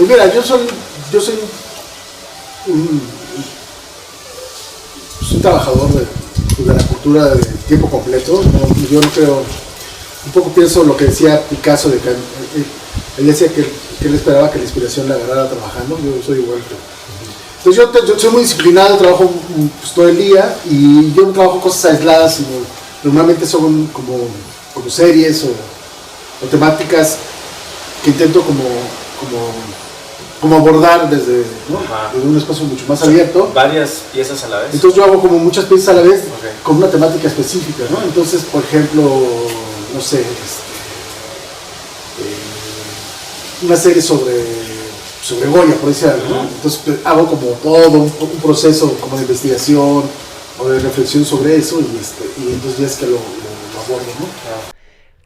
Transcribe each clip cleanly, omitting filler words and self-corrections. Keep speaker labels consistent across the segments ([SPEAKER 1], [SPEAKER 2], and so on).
[SPEAKER 1] Pues mira, yo soy un trabajador de la cultura de tiempo completo. Yo no creo, un poco pienso lo que decía Picasso, de que él decía que él esperaba que la inspiración la agarrara trabajando. Yo soy igual. Entonces yo soy muy disciplinado, trabajo pues, todo el día, y yo no trabajo cosas aisladas, sino normalmente son como series o temáticas que intento como abordar desde un espacio mucho más abierto.
[SPEAKER 2] Varias piezas a la vez.
[SPEAKER 1] Entonces yo hago como muchas piezas a la vez, con una temática específica, ¿no? Entonces, por ejemplo, no sé, una serie sobre Goya, por decir algo, ¿no? Entonces hago como todo un proceso como de investigación o de reflexión sobre eso, y entonces ya es que lo abordo, ¿no?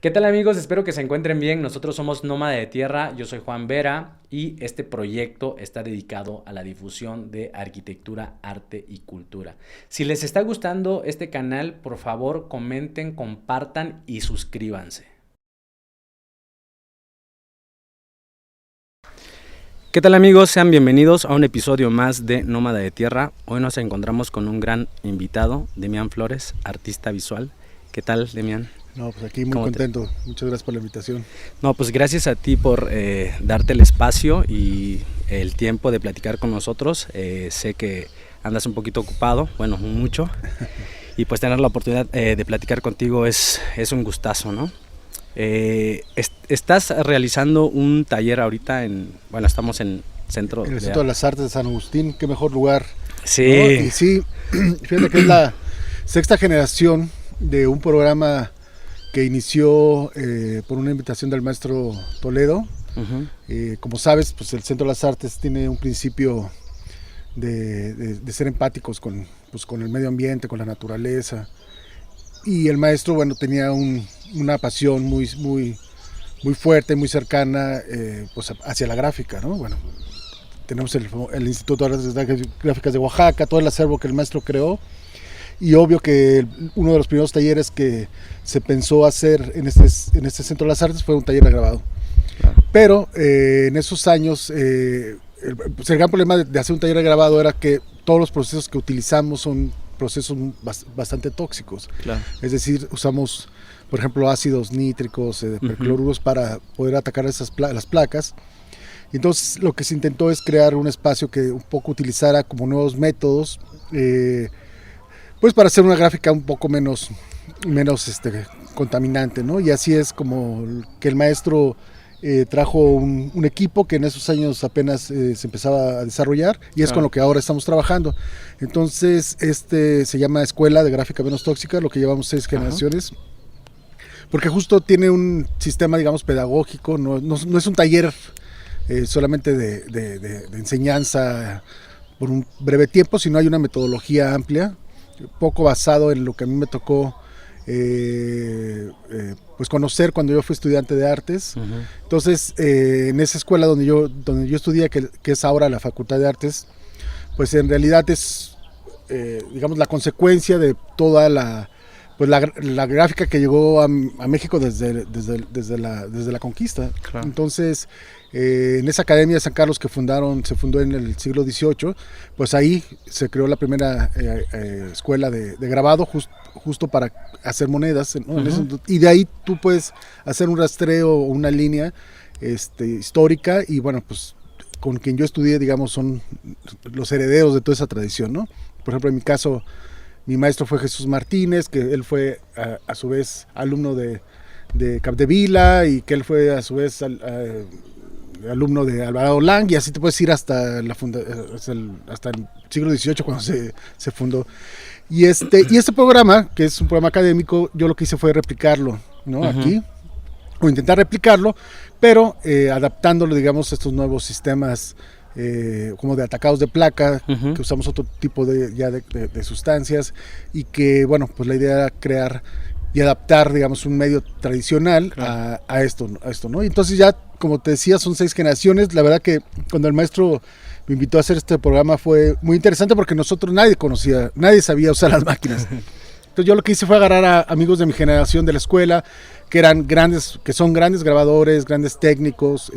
[SPEAKER 3] ¿Qué tal, amigos? Espero que se encuentren bien. Nosotros somos Nómada de Tierra, yo soy Juan Vera y este proyecto está dedicado a la difusión de arquitectura, arte y cultura. Si les está gustando este canal, por favor comenten, compartan y suscríbanse. ¿Qué tal, amigos? Sean bienvenidos a un episodio más de Nómada de Tierra. Hoy nos encontramos con un gran invitado, Demián Flores, artista visual. ¿Qué tal, Demián?
[SPEAKER 1] No, pues aquí muy contento. Muchas gracias por la invitación.
[SPEAKER 3] No, pues gracias a ti por darte el espacio y el tiempo de platicar con nosotros. Sé que andas un poquito ocupado, bueno, mucho. Y pues tener la oportunidad de platicar contigo es un gustazo, ¿no? Estás realizando un taller ahorita estamos en Centro
[SPEAKER 1] en el Centro de las Artes de San Agustín. Qué mejor lugar.
[SPEAKER 3] Sí.
[SPEAKER 1] ¿No? Y sí, fíjate que es la sexta generación de un programa que inició por una invitación del maestro Toledo. Como sabes, pues el Centro de las Artes tiene un principio de ser empáticos con el medio ambiente, con la naturaleza. Y el maestro, tenía una pasión muy fuerte, muy cercana pues hacia la gráfica, ¿no? Bueno, tenemos el Instituto de Artes Gráficas de Oaxaca, todo el acervo que el maestro creó. Y obvio que uno de los primeros talleres que se pensó hacer en este Centro de las Artes fue un taller de grabado. Claro. Pero en esos años, el gran problema de hacer un taller de grabado era que todos los procesos que utilizamos son procesos bastante tóxicos. Claro. Es decir, usamos, por ejemplo, ácidos nítricos, percloruros para poder atacar las placas. Entonces, lo que se intentó es crear un espacio que un poco utilizara como nuevos métodos, pues para hacer una gráfica un poco menos contaminante, ¿no? Y así es como que el maestro trajo un equipo que en esos años apenas se empezaba a desarrollar, y es con lo que ahora estamos trabajando. Entonces, se llama Escuela de Gráfica Menos Tóxica, lo que llevamos 6 generaciones, porque justo tiene un sistema, digamos, pedagógico, no es un taller solamente de enseñanza por un breve tiempo, sino hay una metodología amplia, poco basado en lo que a mí me tocó pues conocer cuando yo fui estudiante de artes. Entonces, en esa escuela donde yo estudié, que es ahora la Facultad de Artes, pues en realidad es digamos la consecuencia de toda la gráfica que llegó a México desde la conquista. Claro. Entonces, en esa Academia de San Carlos se fundó en el siglo XVIII, pues ahí se creó la primera escuela de grabado justo para hacer monedas, ¿no? Y de ahí tú puedes hacer un rastreo o una línea histórica, y pues con quien yo estudié, digamos, son los herederos de toda esa tradición, ¿no? Por ejemplo, en mi caso, mi maestro fue Jesús Martínez, que él fue a su vez alumno de Capdevila, y que él fue a su vez alumno de Alvarado Lang, y así te puedes ir hasta el siglo XVIII, cuando se fundó. Y este programa, que es un programa académico, yo lo que hice fue replicarlo, ¿no? Aquí, o intentar replicarlo, pero adaptándolo, digamos, a estos nuevos sistemas como de atacados de placa, que usamos otro tipo de sustancias, y que, pues la idea era crear y adaptar, digamos, un medio tradicional a esto, ¿no? Y entonces ya, como te decía, son 6 generaciones. La verdad que cuando el maestro me invitó a hacer este programa fue muy interesante, porque nadie sabía usar las máquinas. Entonces yo lo que hice fue agarrar a amigos de mi generación de la escuela, que son grandes grabadores, grandes técnicos,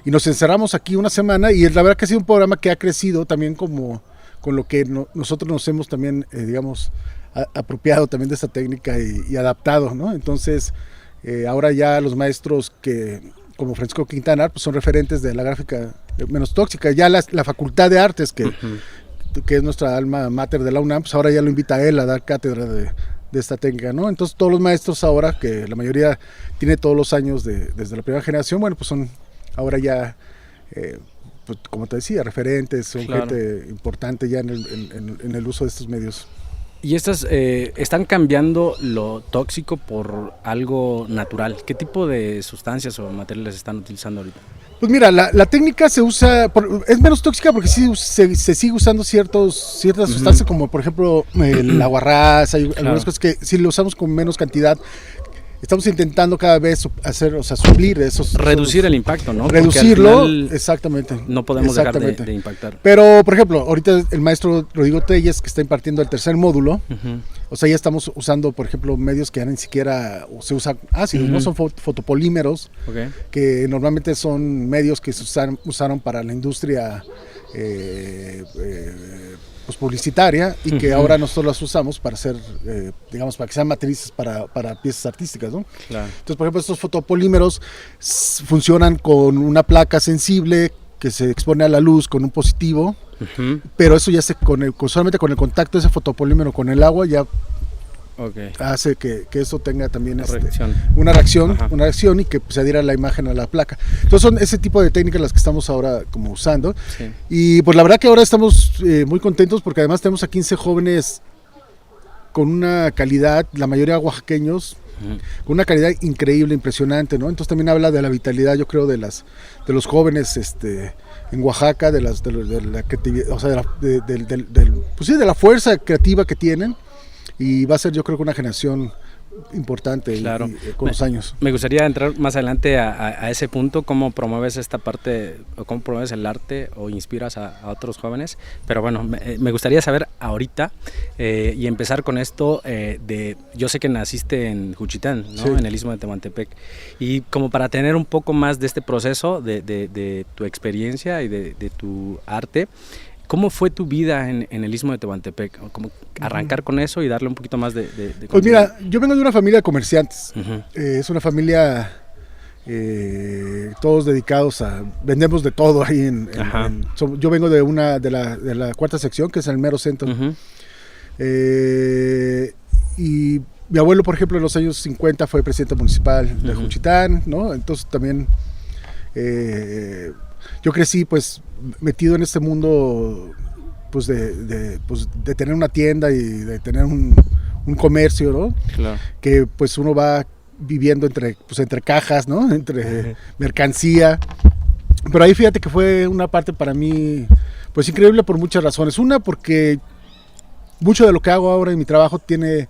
[SPEAKER 1] y nos encerramos aquí una semana, y la verdad que ha sido un programa que ha crecido también como con lo que nosotros nos hemos también, digamos, apropiado también de esta técnica y adaptado, ¿no? Entonces, ahora ya los maestros como Francisco Quintana, pues son referentes de la gráfica menos tóxica. Ya la Facultad de Artes, que es nuestra alma mater de la UNAM, pues ahora ya lo invita a él a dar cátedra de esta técnica, ¿no? Entonces todos los maestros ahora, que la mayoría tiene todos los años desde la primera generación, bueno, pues son ahora ya, pues, como te decía, referentes, son gente importante ya en el uso de estos medios.
[SPEAKER 3] ¿Y estas están cambiando lo tóxico por algo natural? ¿Qué tipo de sustancias o materiales están utilizando ahorita?
[SPEAKER 1] Pues mira, la técnica se usa, es menos tóxica porque sí se sigue usando ciertas sustancias, como por ejemplo el aguarrás, hay algunas cosas que sí lo usamos con menos cantidad. Estamos intentando cada vez suplir
[SPEAKER 3] reducir el impacto, ¿no?
[SPEAKER 1] Reducirlo, exactamente.
[SPEAKER 3] No podemos dejar de impactar.
[SPEAKER 1] Pero, por ejemplo, ahorita el maestro Rodrigo Telles, que está impartiendo el tercer módulo, o sea, ya estamos usando, por ejemplo, medios que ya ni siquiera se usan ácidos, ¿no? Son fotopolímeros, que normalmente son medios que se usaron para la industria pues publicitaria, y que ahora nosotros las usamos para hacer, digamos, para que sean matrices para piezas artísticas, ¿no? Claro. Entonces, por ejemplo, estos fotopolímeros funcionan con una placa sensible que se expone a la luz con un positivo, pero eso ya solamente con el contacto de ese fotopolímero con el agua ya hace que eso tenga también una reacción y que se adhiera la imagen a la placa. Entonces son ese tipo de técnicas las que estamos ahora como usando. Sí. Y pues la verdad que ahora estamos muy contentos porque además tenemos a 15 jóvenes con una calidad, la mayoría oaxaqueños, con una calidad increíble, impresionante, ¿no? Entonces también habla de la vitalidad, yo creo, de los jóvenes en Oaxaca, de la creatividad, o sea, pues sí, de la fuerza creativa que tienen. Y va a ser, yo creo, que una generación importante con los años.
[SPEAKER 3] Me gustaría entrar más adelante a ese punto, cómo promueves esta parte, o cómo promueves el arte o inspiras a otros jóvenes. Pero bueno, me gustaría saber ahorita y empezar con esto yo sé que naciste en Juchitán, ¿no? Sí. En el Istmo de Tehuantepec. Y como para tener un poco más de este proceso, de tu experiencia y de tu arte, ¿cómo fue tu vida en el Istmo de Tehuantepec? ¿Cómo arrancar con eso y darle un poquito más de
[SPEAKER 1] Pues mira, yo vengo de una familia de comerciantes. Es una familia, todos dedicados vendemos de todo ahí. Yo vengo de la cuarta sección, que es el mero centro. Y mi abuelo, por ejemplo, en los años 50 fue presidente municipal de Juchitán, ¿no? Entonces también yo crecí pues metido en este mundo pues de tener una tienda y de tener un comercio, ¿no? Claro. Que pues uno va viviendo entre cajas, ¿no? Entre mercancía. Pero ahí fíjate que fue una parte para mí pues increíble por muchas razones. Una, porque mucho de lo que hago ahora en mi trabajo tiene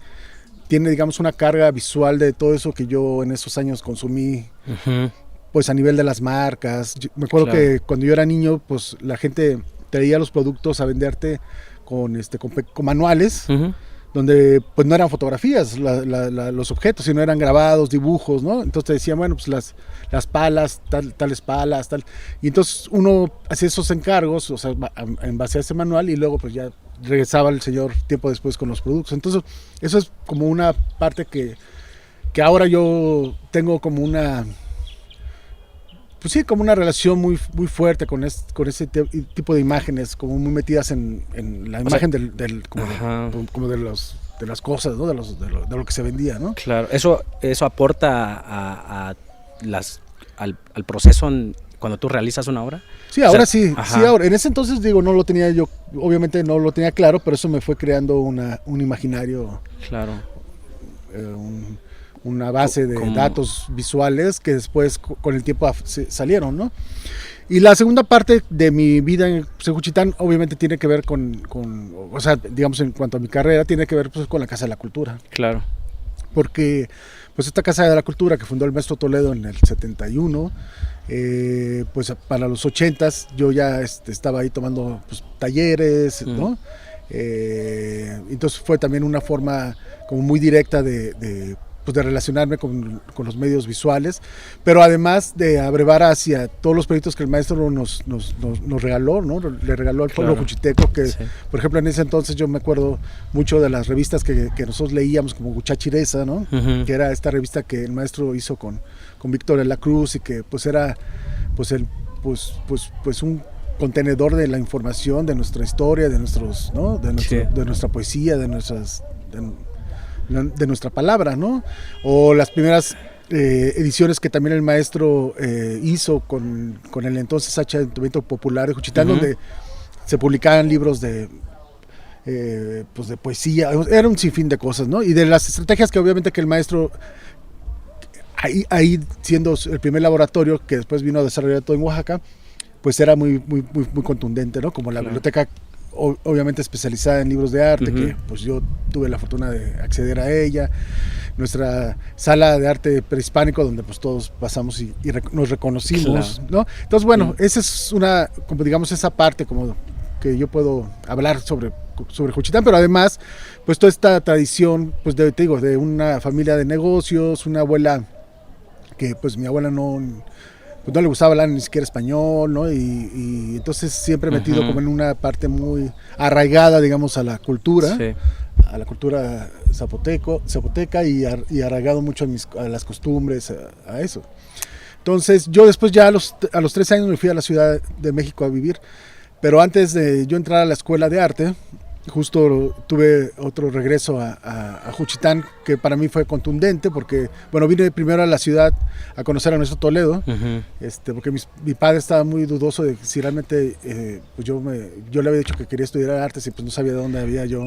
[SPEAKER 1] digamos una carga visual de todo eso que yo en esos años consumí. Pues a nivel de las marcas. Me acuerdo que cuando yo era niño, pues la gente traía los productos a venderte con manuales, donde pues no eran fotografías los objetos, sino eran grabados, dibujos, ¿no? Entonces te decían, bueno, pues las palas, tales palas, tal. Y entonces uno hacía esos encargos, o sea, en base a ese manual, y luego pues ya regresaba el señor tiempo después con los productos. Entonces eso es como una parte que ahora yo tengo como una... Pues sí, como una relación muy, muy fuerte con ese tipo de imágenes, como muy metidas en la imagen como de las cosas, ¿no? de lo que se vendía, ¿no?
[SPEAKER 3] Claro, eso aporta al proceso cuando tú realizas una obra.
[SPEAKER 1] Sí, ahora sí, ahora. En ese entonces, digo, no lo tenía yo, obviamente no lo tenía claro, pero eso me fue creando un imaginario.
[SPEAKER 3] Claro.
[SPEAKER 1] Una base de datos visuales que después con el tiempo salieron, ¿no? Y la segunda parte de mi vida en Juchitán obviamente tiene que ver o sea, digamos en cuanto a mi carrera, tiene que ver pues con la Casa de la Cultura.
[SPEAKER 3] Claro.
[SPEAKER 1] Porque pues esta Casa de la Cultura que fundó el maestro Toledo en el 71, pues para los 80s yo ya estaba ahí tomando pues, talleres, ¿no? Entonces fue también una forma como muy directa de relacionarme con los medios visuales, pero además de abrevar hacia todos los proyectos que el maestro nos regaló, ¿no? Le regaló al pueblo juchiteco, que por ejemplo en ese entonces yo me acuerdo mucho de las revistas que nosotros leíamos, como Guchachireza, ¿no? Que era esta revista que el maestro hizo con Víctor de la Cruz, y que pues era pues un contenedor de la información, de nuestra historia, de nuestros, ¿no? de nuestra poesía, de nuestra palabra, ¿no? O las primeras ediciones que también el maestro hizo con el entonces Ayuntamiento Popular de Juchitán, donde se publicaban libros de poesía, era un sinfín de cosas, ¿no? Y de las estrategias que obviamente que el maestro, ahí siendo el primer laboratorio que después vino a desarrollar todo en Oaxaca, pues era muy contundente, ¿no? Como la biblioteca obviamente especializada en libros de arte, que pues yo tuve la fortuna de acceder a ella, nuestra sala de arte prehispánico, donde pues todos pasamos y nos reconocimos, ¿no? Entonces, bueno, esa es una, como digamos, esa parte como que yo puedo hablar sobre Juchitán, pero además, pues toda esta tradición, pues de una familia de negocios, una abuela que pues mi abuela no le gustaba hablar ni siquiera español, ¿no? Y entonces siempre metido como en una parte muy arraigada, digamos, a la cultura, a la cultura zapoteca, y arraigado mucho a las costumbres, a eso. Entonces yo después ya a los 13 años me fui a la Ciudad de México a vivir, pero antes de yo entrar a la escuela de arte, justo tuve otro regreso a Juchitán, que para mí fue contundente, porque, bueno, vine primero a la ciudad a conocer a nuestro Toledo, porque mi padre estaba muy dudoso de si realmente, pues yo le había dicho que quería estudiar artes, y pues no sabía de dónde había yo.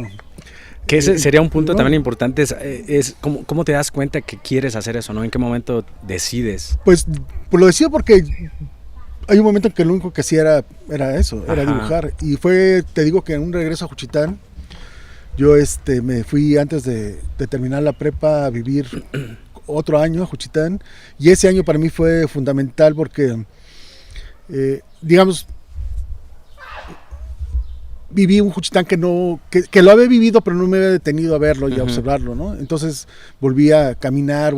[SPEAKER 3] Que ese sería un punto también importante, es ¿cómo te das cuenta que quieres hacer eso, ¿no? ¿En qué momento decides?
[SPEAKER 1] Pues lo decido porque hay un momento en que lo único que hacía era eso, era dibujar. Y fue, te digo, que en un regreso a Juchitán, yo me fui antes de terminar la prepa a vivir otro año a Juchitán. Y ese año para mí fue fundamental porque, digamos, viví un Juchitán que lo había vivido, pero no me había detenido a verlo y a observarlo, ¿no? Entonces volví a caminar,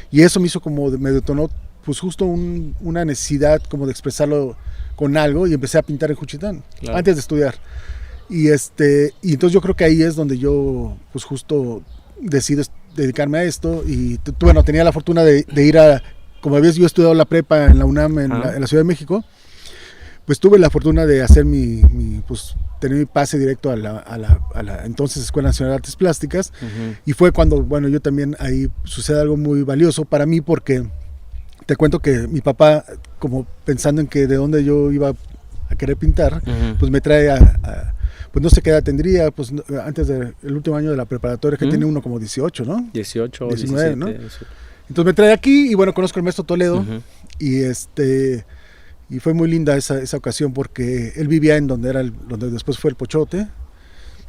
[SPEAKER 1] y eso me hizo me detonó pues justo una necesidad como de expresarlo con algo, y empecé a pintar en Juchitán, antes de estudiar. Y entonces yo creo que ahí es donde yo pues justo decido dedicarme a esto, y bueno, tenía la fortuna de ir como habías yo estudiado la prepa en la UNAM en la Ciudad de México, pues tuve la fortuna de hacer pues tener mi pase directo a la entonces Escuela Nacional de Artes Plásticas, y fue cuando, bueno, yo también ahí sucede algo muy valioso para mí, porque te cuento que mi papá, como pensando en que de dónde yo iba a querer pintar, pues me trae pues no sé qué edad tendría, pues antes del último año de la preparatoria, que tiene uno como 18, ¿no?
[SPEAKER 3] 18 o
[SPEAKER 1] 19,
[SPEAKER 3] 17.
[SPEAKER 1] ¿no? Entonces me trae aquí, y bueno, conozco al maestro Toledo, y fue muy linda esa ocasión, porque él vivía en donde después fue el Pochote.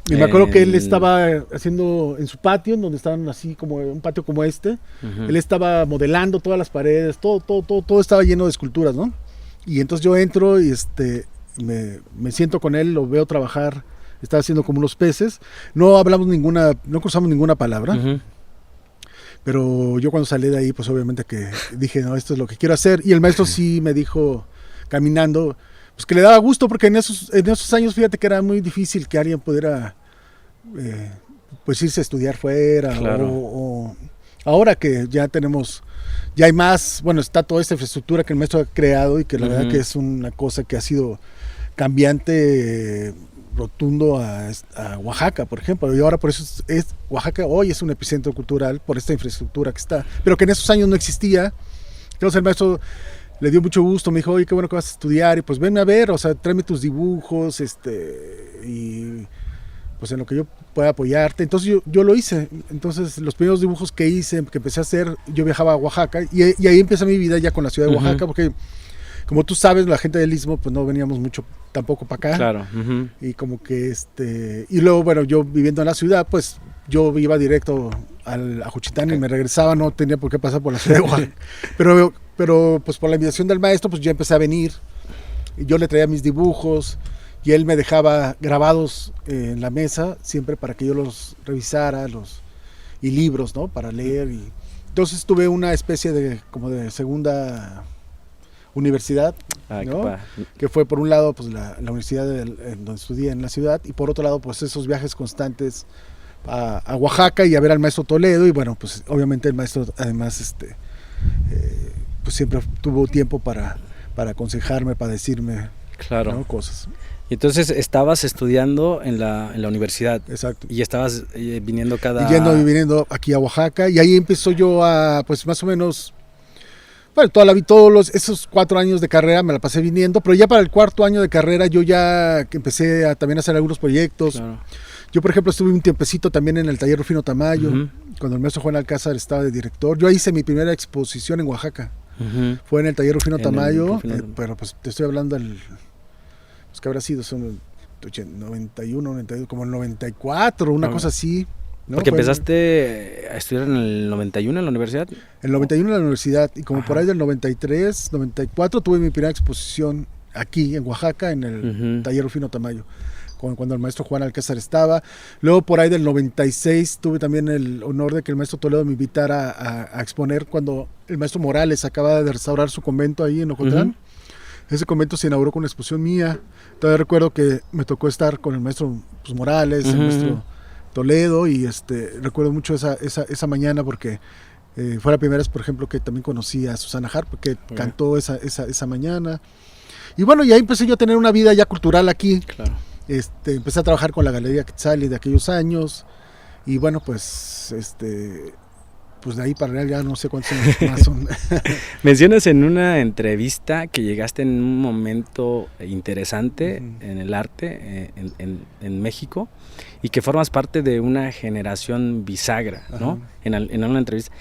[SPEAKER 1] Y me acuerdo que él estaba haciendo en su patio, en donde estaban así como un patio como este, él estaba modelando todas las paredes, todo estaba lleno de esculturas, ¿no? Y entonces yo entro y me siento con él, lo veo trabajar, estaba haciendo como unos peces, no cruzamos ninguna palabra, pero yo cuando salí de ahí, pues obviamente que dije, no, esto es lo que quiero hacer, y el maestro sí me dijo, caminando, pues que le daba gusto, porque en esos años, fíjate que era muy difícil que alguien pudiera pues irse a estudiar fuera, o ahora que ya hay más, bueno, está toda esta infraestructura que el maestro ha creado, y que la verdad que es una cosa que ha sido cambiante, rotundo a Oaxaca, por ejemplo, y ahora por eso Oaxaca hoy es un epicentro cultural por esta infraestructura que está, pero que en esos años no existía. Entonces el maestro le dio mucho gusto, me dijo, oye, qué bueno que vas a estudiar, y pues venme a ver, o sea, tráeme tus dibujos, y pues en lo que yo pueda apoyarte. Entonces yo lo hice. Entonces los primeros dibujos que hice, que empecé a hacer, yo viajaba a Oaxaca, y ahí empieza mi vida ya con la ciudad de Oaxaca, porque como tú sabes, la gente del Istmo, pues no veníamos mucho tampoco para acá.
[SPEAKER 3] Claro.
[SPEAKER 1] Y como que y luego, bueno, yo viviendo en la ciudad, pues yo iba directo a Juchitán, y me regresaba, no tenía por qué pasar por la ciudad de Oaxaca. Pero pues por la invitación del maestro, pues yo empecé a venir, y yo le traía mis dibujos, y él me dejaba grabados en la mesa siempre para que yo los revisara, y libros, ¿no? Para leer. Y entonces tuve una especie de como de segunda universidad, ¿no? Que fue por un lado pues la universidad en donde estudié en la ciudad, y por otro lado pues esos viajes constantes a Oaxaca y a ver al maestro Toledo. Y bueno, pues obviamente el maestro además pues siempre tuvo tiempo para aconsejarme, para decirme,
[SPEAKER 2] claro,
[SPEAKER 1] ¿no? Cosas.
[SPEAKER 2] Y entonces estabas estudiando en la universidad.
[SPEAKER 1] Exacto.
[SPEAKER 2] Y estabas viniendo
[SPEAKER 1] Yendo y viniendo aquí a Oaxaca, y ahí empezó yo a, pues más o menos, bueno, todos esos 4 años de carrera me la pasé viniendo, pero ya para el 4.º año de carrera yo ya empecé también a hacer algunos proyectos. Claro. Yo, por ejemplo, estuve un tiempecito también en el taller Rufino Tamayo, cuando el maestro Juan Alcázar estaba de director. Yo hice mi primera exposición en Oaxaca. Fue en el taller Rufino Tamayo, pero pues te estoy hablando pues que habrá sido, son 91, 92, como el 94, una cosa así, ¿no?
[SPEAKER 2] Porque empezaste a estudiar en el 91 en la universidad.
[SPEAKER 1] En el 91 en la universidad, y como por ahí del 93, 94 tuve mi primera exposición aquí en Oaxaca, en el taller Rufino Tamayo, cuando el maestro Juan Alcázar estaba. Luego por ahí del 96 tuve también el honor de que el maestro Toledo me invitara a exponer cuando el maestro Morales acababa de restaurar su convento ahí en Ocotlán. Ese convento se inauguró con una exposición mía. Todavía recuerdo que me tocó estar con el maestro pues, Morales, el maestro Toledo, y recuerdo mucho esa mañana porque fue la primera vez, por ejemplo, que también conocí a Susana Harp, que cantó esa mañana. Y bueno, y ahí empecé yo a tener una vida ya cultural aquí. Claro. Empecé a trabajar con la Galería Quetzali de aquellos años, y bueno, pues pues de ahí para allá ya no sé cuántos años más son.
[SPEAKER 2] Mencionas en una entrevista que llegaste en un momento interesante en el arte en México, y que formas parte de una generación bisagra, ¿no? En una entrevista.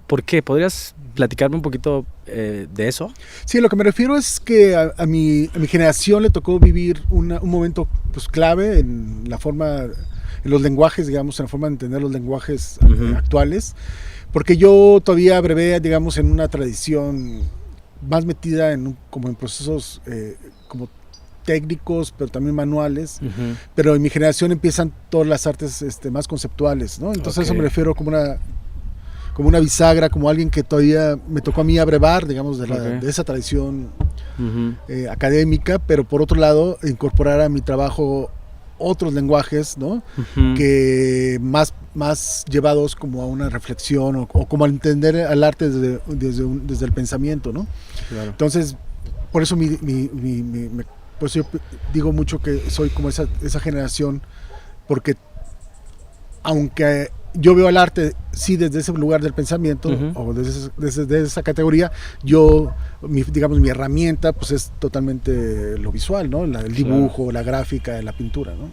[SPEAKER 2] ¿Por qué? ¿Podrías platicarme un poquito de eso?
[SPEAKER 1] Sí, lo que me refiero es que a mi generación le tocó vivir un momento pues clave en la forma, en los lenguajes, digamos, en la forma de entender los lenguajes actuales, porque yo todavía brevé, digamos, en una tradición más metida como en procesos como técnicos, pero también manuales, pero en mi generación empiezan todas las artes más conceptuales, ¿no? Entonces eso me refiero como una bisagra, como alguien que todavía me tocó a mí abrevar, digamos, de esa tradición académica, pero por otro lado incorporar a mi trabajo otros lenguajes, ¿no? Que más llevados como a una reflexión o como a entender al arte desde el pensamiento, ¿no? Claro. Entonces, por eso pues yo digo mucho que soy como esa generación, porque aunque yo veo el arte sí desde ese lugar del pensamiento o desde esa categoría, digamos mi herramienta pues es totalmente lo visual, ¿no? El dibujo, la gráfica, la pintura, ¿no?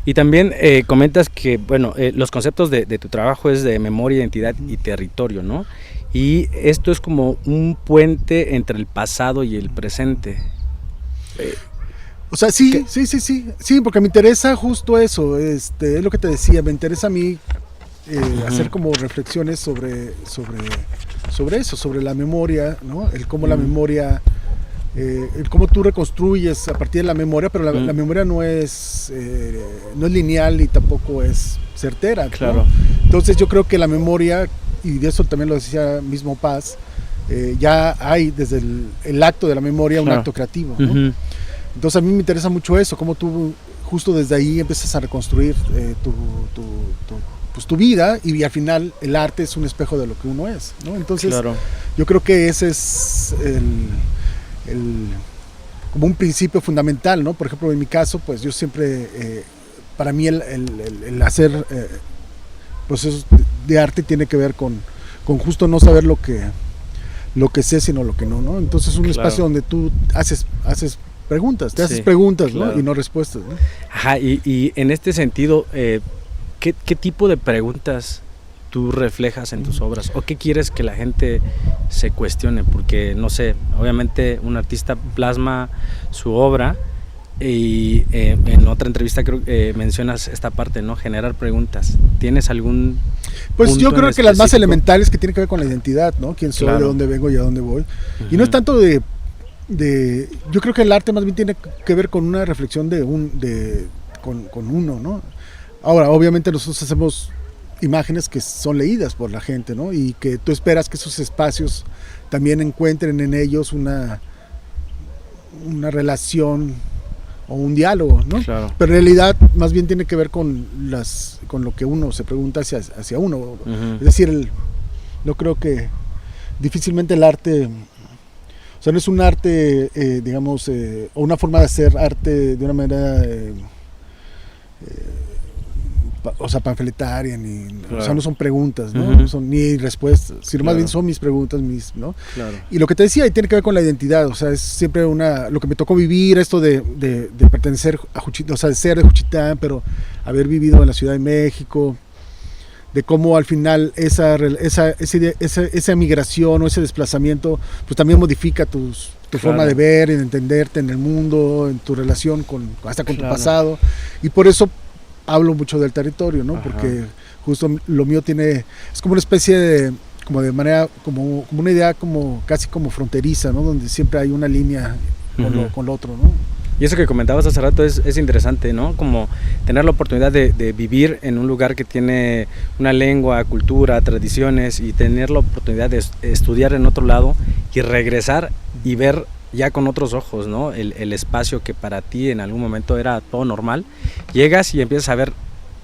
[SPEAKER 2] Y también comentas que bueno, los conceptos de tu trabajo es de memoria, identidad y territorio, ¿no? Y esto es como un puente entre el pasado y el presente.
[SPEAKER 1] O sea, sí, porque me interesa justo eso, es lo que te decía, me interesa a mí hacer como reflexiones sobre eso, sobre la memoria, ¿no? El cómo la memoria, el cómo tú reconstruyes a partir de la memoria, pero la memoria no es lineal y tampoco es certera, ¿no? Claro. Entonces yo creo que la memoria, y de eso también lo decía mismo Paz, ya hay desde el acto de la memoria un acto creativo, ¿no? Entonces a mí me interesa mucho eso, cómo tú justo desde ahí empiezas a reconstruir tu vida, y al final el arte es un espejo de lo que uno es, ¿no? Entonces yo creo que ese es como un principio fundamental, ¿no? Por ejemplo, en mi caso, pues yo siempre, para mí el hacer procesos de arte tiene que ver con justo no saber lo que sé, sino lo que no, ¿no? Entonces un espacio donde tú haces preguntas, te haces preguntas, ¿no? Y no respuestas, ¿no?
[SPEAKER 2] Ajá, y en este sentido, ¿qué tipo de preguntas tú reflejas en tus obras? ¿O qué quieres que la gente se cuestione? Porque, no sé, obviamente un artista plasma su obra y en otra entrevista creo que mencionas esta parte, ¿no? Generar preguntas. ¿Tienes algún
[SPEAKER 1] Pues yo creo que las más elementales que tienen que ver con la identidad, ¿no? Quién soy, de dónde vengo y a dónde voy. Y no es tanto de yo creo que el arte más bien tiene que ver con una reflexión con uno, ¿no? Ahora, obviamente nosotros hacemos imágenes que son leídas por la gente, ¿no? Y que tú esperas que esos espacios también encuentren en ellos una relación o un diálogo, ¿no?
[SPEAKER 2] Claro.
[SPEAKER 1] Pero en realidad más bien tiene que ver con lo que uno se pregunta hacia uno.
[SPEAKER 2] Uh-huh.
[SPEAKER 1] Es decir, yo creo que difícilmente el arte, o sea, no es un arte, digamos, o una forma de hacer arte de una manera, o sea, panfletaria,
[SPEAKER 2] Claro.
[SPEAKER 1] O sea, no son preguntas, ¿no?
[SPEAKER 2] Uh-huh.
[SPEAKER 1] No son ni respuestas, sino más
[SPEAKER 2] Claro.
[SPEAKER 1] bien son mis preguntas, ¿no?
[SPEAKER 2] Claro.
[SPEAKER 1] Y lo que te decía, tiene que ver con la identidad, o sea, es siempre lo que me tocó vivir, esto de pertenecer a Juchitán, o sea, de ser de Juchitán, pero haber vivido en la Ciudad de México, de cómo al final esa migración o ese desplazamiento, pues también modifica tu
[SPEAKER 2] Claro.
[SPEAKER 1] forma de ver y de entenderte en el mundo, en tu relación hasta con
[SPEAKER 2] Claro.
[SPEAKER 1] tu pasado, y por eso hablo mucho del territorio, ¿no?
[SPEAKER 2] Ajá.
[SPEAKER 1] Porque justo lo mío es como una especie de, como de manera, como una idea como casi como fronteriza, ¿no? Donde siempre hay una línea
[SPEAKER 2] Uh-huh.
[SPEAKER 1] con lo otro, ¿no?
[SPEAKER 2] Y eso que comentabas hace rato es interesante, ¿no? Como tener la oportunidad de vivir en un lugar que tiene una lengua, cultura, tradiciones, y tener la oportunidad de estudiar en otro lado y regresar y ver ya con otros ojos, ¿no? El espacio que para ti en algún momento era todo normal. Llegas y empiezas a ver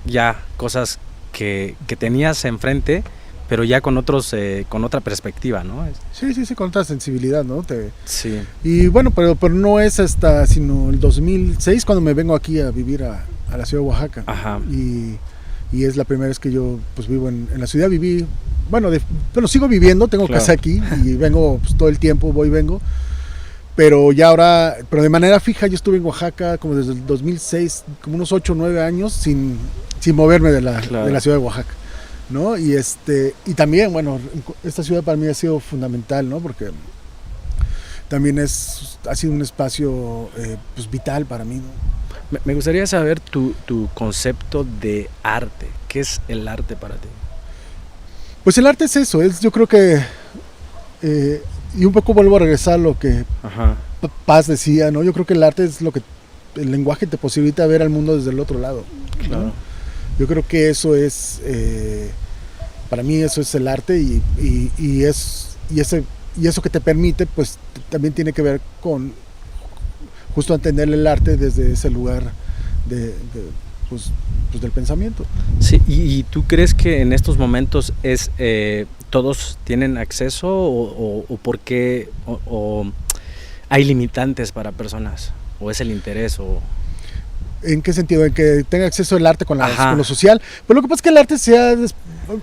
[SPEAKER 2] ya cosas que tenías enfrente, pero ya con otra perspectiva, ¿no?
[SPEAKER 1] Sí, con otra sensibilidad, ¿no?
[SPEAKER 2] Sí.
[SPEAKER 1] Y bueno, pero no es hasta sino el 2006 cuando me vengo aquí a vivir a la ciudad de Oaxaca.
[SPEAKER 2] Ajá.
[SPEAKER 1] Y es la primera vez que yo pues vivo en la ciudad. Viví, bueno, sigo viviendo, tengo
[SPEAKER 2] Claro.
[SPEAKER 1] casa aquí y vengo pues, todo el tiempo, voy y vengo. Pero de manera fija yo estuve en Oaxaca como desde el 2006, como unos 8 o 9 años sin moverme de la ciudad de Oaxaca, ¿no? Y también, bueno, esta ciudad para mí ha sido fundamental, ¿no? Porque también ha sido un espacio pues vital para mí, ¿no?
[SPEAKER 2] Me gustaría saber tu concepto de arte. ¿Qué es el arte para ti?
[SPEAKER 1] Pues el arte es eso, yo creo que, y un poco vuelvo a regresar a lo que
[SPEAKER 2] Ajá.
[SPEAKER 1] Paz decía, ¿no? Yo creo que el arte es el lenguaje te posibilita ver al mundo desde el otro lado, ¿no?
[SPEAKER 2] Claro.
[SPEAKER 1] Yo creo que eso es, para mí eso es el arte y eso que te permite, pues también tiene que ver con justo entender el arte desde ese lugar pues del pensamiento.
[SPEAKER 2] Sí, ¿y tú crees que en estos momentos todos tienen acceso o por qué o hay limitantes para personas? ¿O es el interés?
[SPEAKER 1] ¿En qué sentido? ¿En que tenga acceso al arte con lo social? Pues lo que pasa es que el arte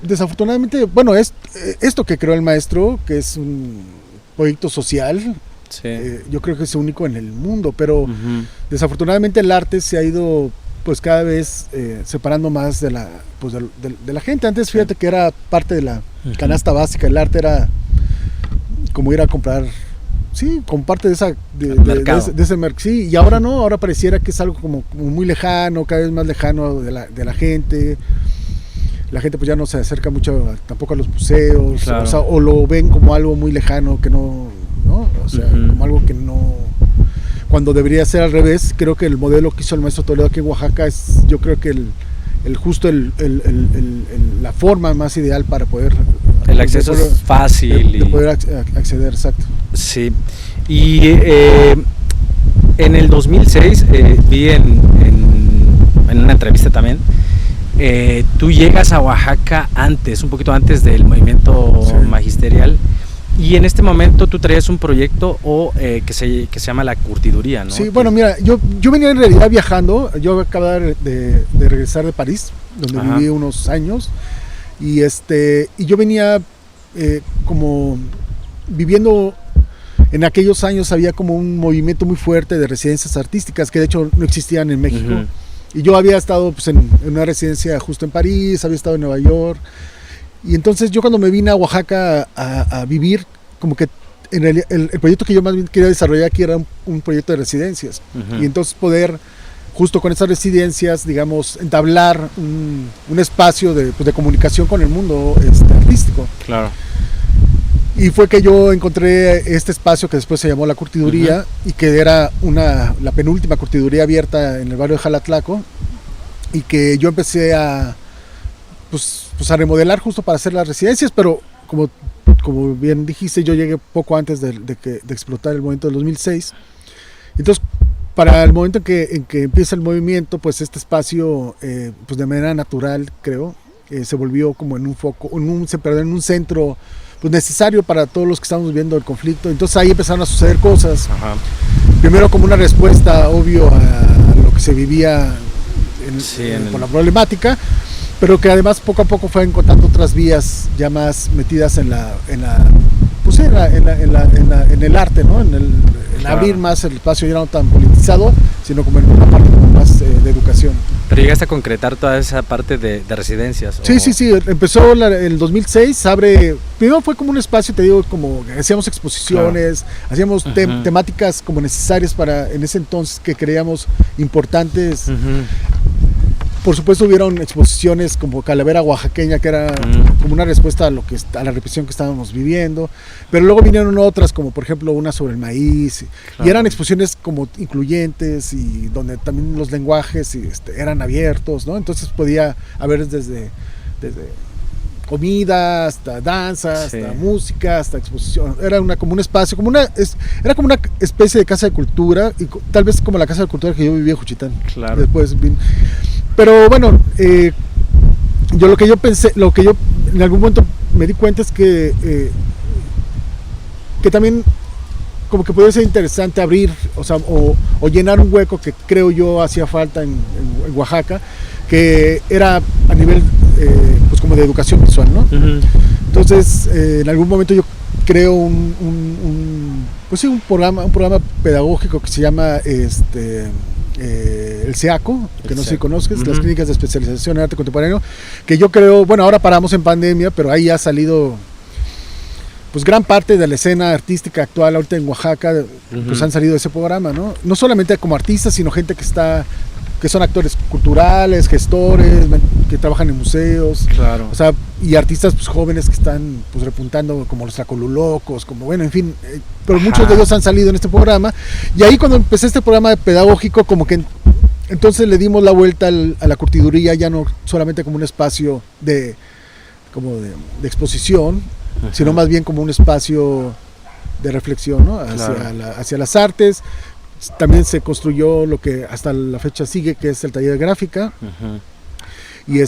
[SPEAKER 1] desafortunadamente, bueno, esto que creó el maestro, que es un proyecto social,
[SPEAKER 2] sí.
[SPEAKER 1] Yo creo que es único en el mundo, pero
[SPEAKER 2] Uh-huh.
[SPEAKER 1] desafortunadamente el arte se ha ido pues cada vez separando más de la gente. Antes fíjate que era parte de la canasta básica, el arte era como ir a comprar, sí, como parte de ese mercado, sí, y ahora no, ahora pareciera que es algo como muy lejano, cada vez más lejano de la gente. La gente pues ya no se acerca mucho tampoco a los museos,
[SPEAKER 2] claro.
[SPEAKER 1] O sea, o lo ven como algo muy lejano que no, o sea, como algo que no, cuando debería ser al revés. Creo que el modelo que hizo el maestro Toledo aquí en Oaxaca es, yo creo que la forma más ideal para poder,
[SPEAKER 2] el acceso es fácil
[SPEAKER 1] de poder acceder, exacto.
[SPEAKER 2] Sí, y en el 2006 vi en una entrevista también, tú llegas a Oaxaca un poquito antes del movimiento magisterial, y en este momento tú traías un proyecto que se llama La Curtiduría, ¿no?
[SPEAKER 1] Sí, bueno, mira, yo venía en realidad viajando. Yo acababa de regresar de París, donde viví unos años, y yo venía como viviendo. En aquellos años había como un movimiento muy fuerte de residencias artísticas que de hecho no existían en México. Uh-huh. Y yo había estado pues, en una residencia justo en París, había estado en Nueva York. Y entonces yo cuando me vine a Oaxaca a vivir, como que en realidad el proyecto que yo más bien quería desarrollar aquí era un proyecto de residencias. Uh-huh. Y entonces poder, justo con esas residencias, digamos, entablar un espacio de comunicación con el mundo artístico.
[SPEAKER 2] Claro.
[SPEAKER 1] Y fue que yo encontré este espacio que después se llamó La Curtiduría, y que era la penúltima curtiduría abierta en el barrio de Jalatlaco, y que yo empecé a a remodelar justo para hacer las residencias, pero como bien dijiste, yo llegué poco antes de explotar el movimiento del 2006. Entonces, para el momento en que empieza el movimiento, pues este espacio, pues de manera natural, creo, se volvió como en un foco, se perdió en un centro pues necesario para todos los que estamos viviendo el conflicto. Entonces ahí empezaron a suceder cosas. Ajá. Primero como una respuesta, obvio, a lo que se vivía por la problemática, pero que además poco a poco fue encontrando otras vías ya más metidas en el arte, ¿no? En abrir más el espacio, ya no tan politizado, sino como en una parte más de educación.
[SPEAKER 2] Pero llegaste a concretar toda esa parte de residencias.
[SPEAKER 1] Sí, empezó el 2006, primero fue como un espacio, te digo, como hacíamos exposiciones, hacíamos temáticas como necesarias en ese entonces que creíamos importantes. Por supuesto hubieron exposiciones como Calavera Oaxaqueña, que era como una respuesta a la represión que estábamos viviendo, pero luego vinieron otras, como por ejemplo una sobre el maíz, y eran exposiciones como incluyentes, y donde también los lenguajes eran abiertos, ¿no? Entonces podía haber desde comida, hasta danza, hasta música, hasta exposición. Era como un espacio, era como una especie de casa de cultura, y tal vez como la casa de cultura que yo vivía en Juchitán. Claro. Después pero bueno, lo que yo en algún momento me di cuenta es que también como que podría ser interesante abrir, o llenar un hueco que creo yo hacía falta en Oaxaca, que era a nivel pues como de educación visual, ¿no? Entonces, en algún momento yo creo un programa pedagógico que se llama el CEACO, que no sé si conozcas, las clínicas de especialización en arte contemporáneo, que yo creo, bueno, ahora paramos en pandemia, pero ahí ha salido pues gran parte de la escena artística actual ahorita en Oaxaca, pues han salido de ese programa, ¿no? No solamente como artistas, sino gente que son actores culturales, gestores, que trabajan en museos, claro. Y artistas pues jóvenes que están pues repuntando, como los Tracolulocos, como bueno, en fin, pero muchos de ellos han salido en este programa. Y ahí cuando empecé este programa pedagógico, como que entonces le dimos la vuelta a la curtiduría, ya no solamente como un espacio de exposición, sino más bien como un espacio de reflexión, ¿no? Hacia las artes. También se construyó lo que hasta la fecha sigue, que es el taller de gráfica. Y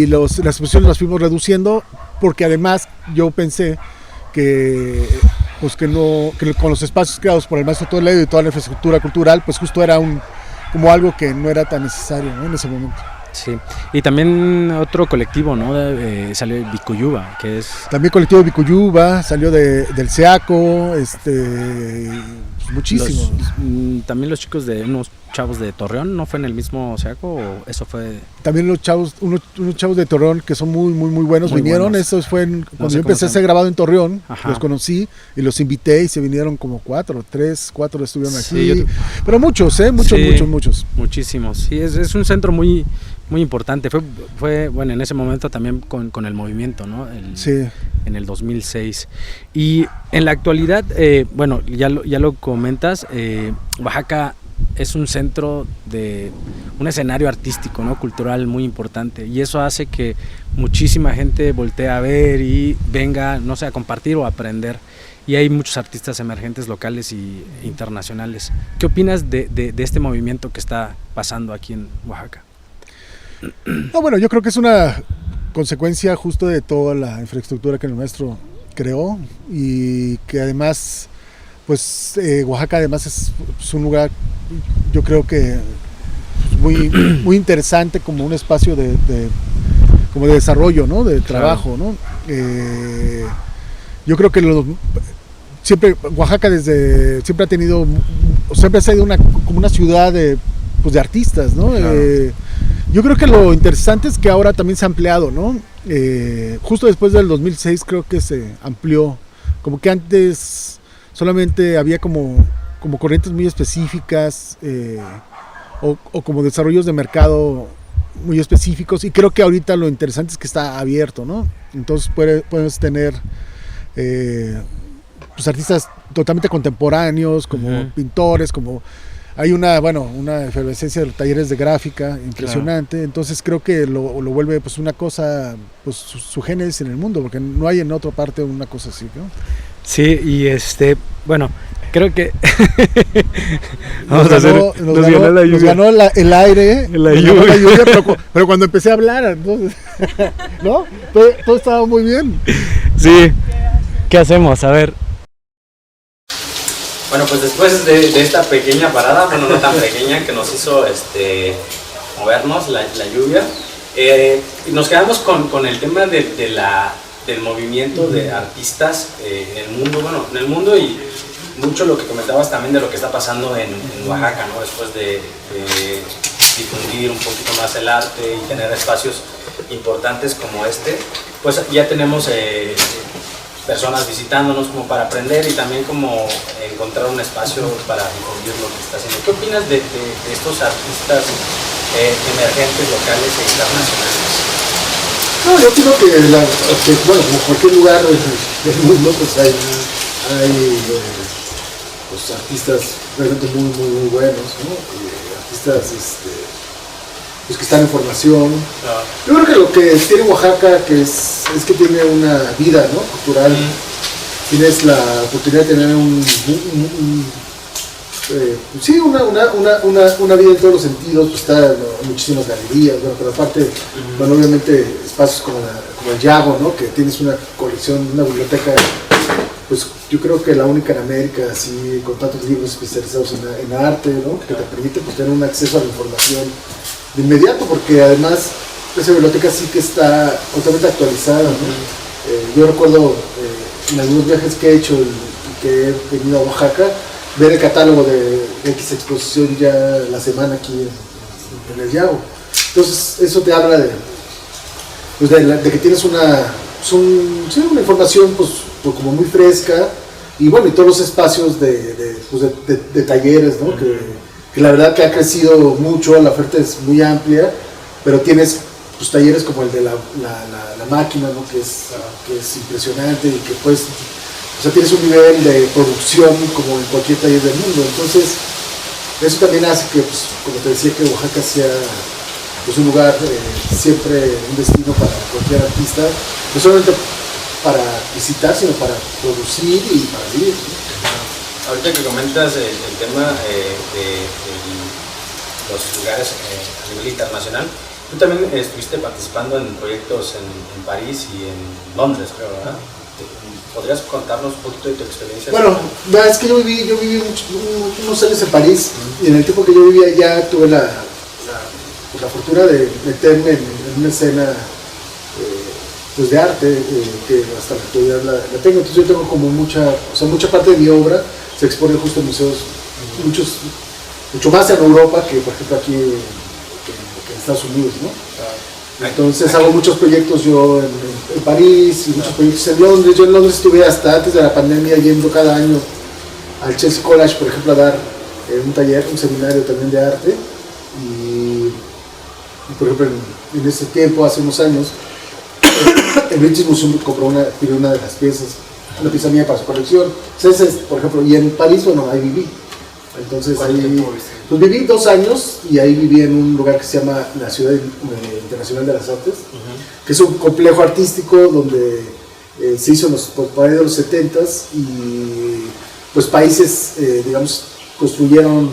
[SPEAKER 1] las exposiciones las fuimos reduciendo, porque además yo pensé que con los espacios creados por el maestro Toledo y toda la infraestructura cultural, pues justo era como algo que no era tan necesario, ¿no? En ese momento.
[SPEAKER 2] Sí, y también otro colectivo, ¿no? Salió Vicuyuba, que es...
[SPEAKER 1] También colectivo Vicuyuba, salió del CEACO, muchísimos.
[SPEAKER 2] También los chicos de unos chavos de Torreón, ¿no fue en el mismo CEACO o eso fue...?
[SPEAKER 1] También unos chavos de Torreón que son muy, muy, muy buenos, vinieron, eso fue cuando yo empecé a ser grabado en Torreón, los conocí y los invité y se vinieron como 4 estuvieron aquí, pero muchos, muchos.
[SPEAKER 2] Muchísimos, sí, es un centro muy importante, fue bueno, en ese momento también con el movimiento, ¿no? En el 2006. Y en la actualidad, bueno, ya lo comentas, Oaxaca es un centro de un escenario artístico, ¿no? Cultural muy importante, y eso hace que muchísima gente voltee a ver y venga, no sé, a compartir o a aprender. Y hay muchos artistas emergentes locales e internacionales. ¿Qué opinas de este movimiento que está pasando aquí en Oaxaca?
[SPEAKER 1] No, bueno, yo creo que es una consecuencia justo de toda la infraestructura que el maestro creó, y que además, pues Oaxaca además es un lugar, yo creo que muy, muy interesante como un espacio como de desarrollo, ¿no? De trabajo, ¿no? Yo creo que siempre Oaxaca siempre ha sido como una ciudad de artistas, ¿no? Claro. Yo creo que lo interesante es que ahora también se ha ampliado, ¿no? Justo después del 2006 creo que se amplió, como que antes solamente había como corrientes muy específicas, o como desarrollos de mercado muy específicos, y creo que ahorita lo interesante es que está abierto, ¿no? Entonces puedes tener pues artistas totalmente contemporáneos, como pintores, como hay una efervescencia de los talleres de gráfica impresionante. Claro. Entonces creo que lo vuelve pues una cosa, pues su génesis en el mundo, porque no hay en otra parte una cosa así, ¿no?
[SPEAKER 2] Sí, y bueno, creo que
[SPEAKER 1] nos ganó el aire, la lluvia, pero cuando empecé a hablar, entonces, ¿no? Todo estaba muy bien.
[SPEAKER 2] Sí, ¿qué hacemos? A ver.
[SPEAKER 3] Bueno, pues después de esta pequeña parada, bueno, no tan pequeña, que nos hizo movernos la lluvia, nos quedamos con el tema del movimiento de artistas en el mundo y mucho lo que comentabas también de lo que está pasando en Oaxaca, ¿no? Después de difundir un poquito más el arte y tener espacios importantes como pues ya tenemos personas visitándonos como para aprender y también como encontrar un espacio para difundir lo que está haciendo. ¿Qué opinas de estos artistas emergentes, locales e internacionales?
[SPEAKER 1] No, yo creo que como cualquier lugar del mundo, pues hay pues artistas realmente muy, muy, muy buenos, ¿no? Artistas pues que están en formación. Yo creo que lo que tiene Oaxaca que es que tiene una vida, ¿no? Cultural. Tienes la oportunidad de tener una vida en todos los sentidos. Pues está muchísimas galerías, ¿no? Pero aparte, obviamente espacios como el Yago, ¿no? Que tienes una colección, una biblioteca, pues yo creo que la única en América, así, con tantos libros especializados en arte, ¿no? Que te permite pues, tener un acceso a la información de inmediato, porque además esa biblioteca sí que está totalmente actualizada, ¿no? Yo recuerdo en algunos viajes que he hecho y que he venido a Oaxaca, ver el catálogo de X exposición ya la semana aquí en el Yago. Entonces eso te habla de que tienes una información pues como muy fresca y bueno, y todos los espacios de talleres, ¿no? Que la verdad que ha crecido mucho, la oferta es muy amplia, pero tienes pues, talleres como el de la máquina, ¿no? que es impresionante y que pues, o sea, tienes un nivel de producción como en cualquier taller del mundo. Entonces, eso también hace que, pues, como te decía, que Oaxaca sea pues, un lugar siempre un destino para cualquier artista, no solamente para visitar, sino para producir y para vivir, ¿no?
[SPEAKER 3] Ahorita que comentas el tema de los lugares a nivel internacional, tú también estuviste participando en proyectos en París y en Londres, creo, ¿verdad? ¿Podrías contarnos un poquito de tu experiencia?
[SPEAKER 1] Bueno, es que yo viví unos años en París y en el tiempo que yo vivía allá tuve la fortuna de meterme en una escena pues de arte que hasta la actualidad la tengo. Entonces yo tengo como mucha parte de mi obra se expone justo en museos, mucho más en Europa que por ejemplo aquí en Estados Unidos, ¿no? Entonces hago muchos proyectos yo en París y muchos proyectos en Londres. Yo en Londres estuve hasta antes de la pandemia yendo cada año al Chelsea College, por ejemplo, a dar un taller, un seminario también de arte. Y por ejemplo, en ese tiempo, hace unos años, el British Museum pidió una de las piezas, una pieza mía para su colección. Entonces, por ejemplo, y en París, bueno, ahí viví. Entonces ahí pues viví 2 años y ahí viví en un lugar que se llama la Ciudad Internacional de las Artes, que es un complejo artístico donde se hizo por ahí de los 70s y pues países, digamos, construyeron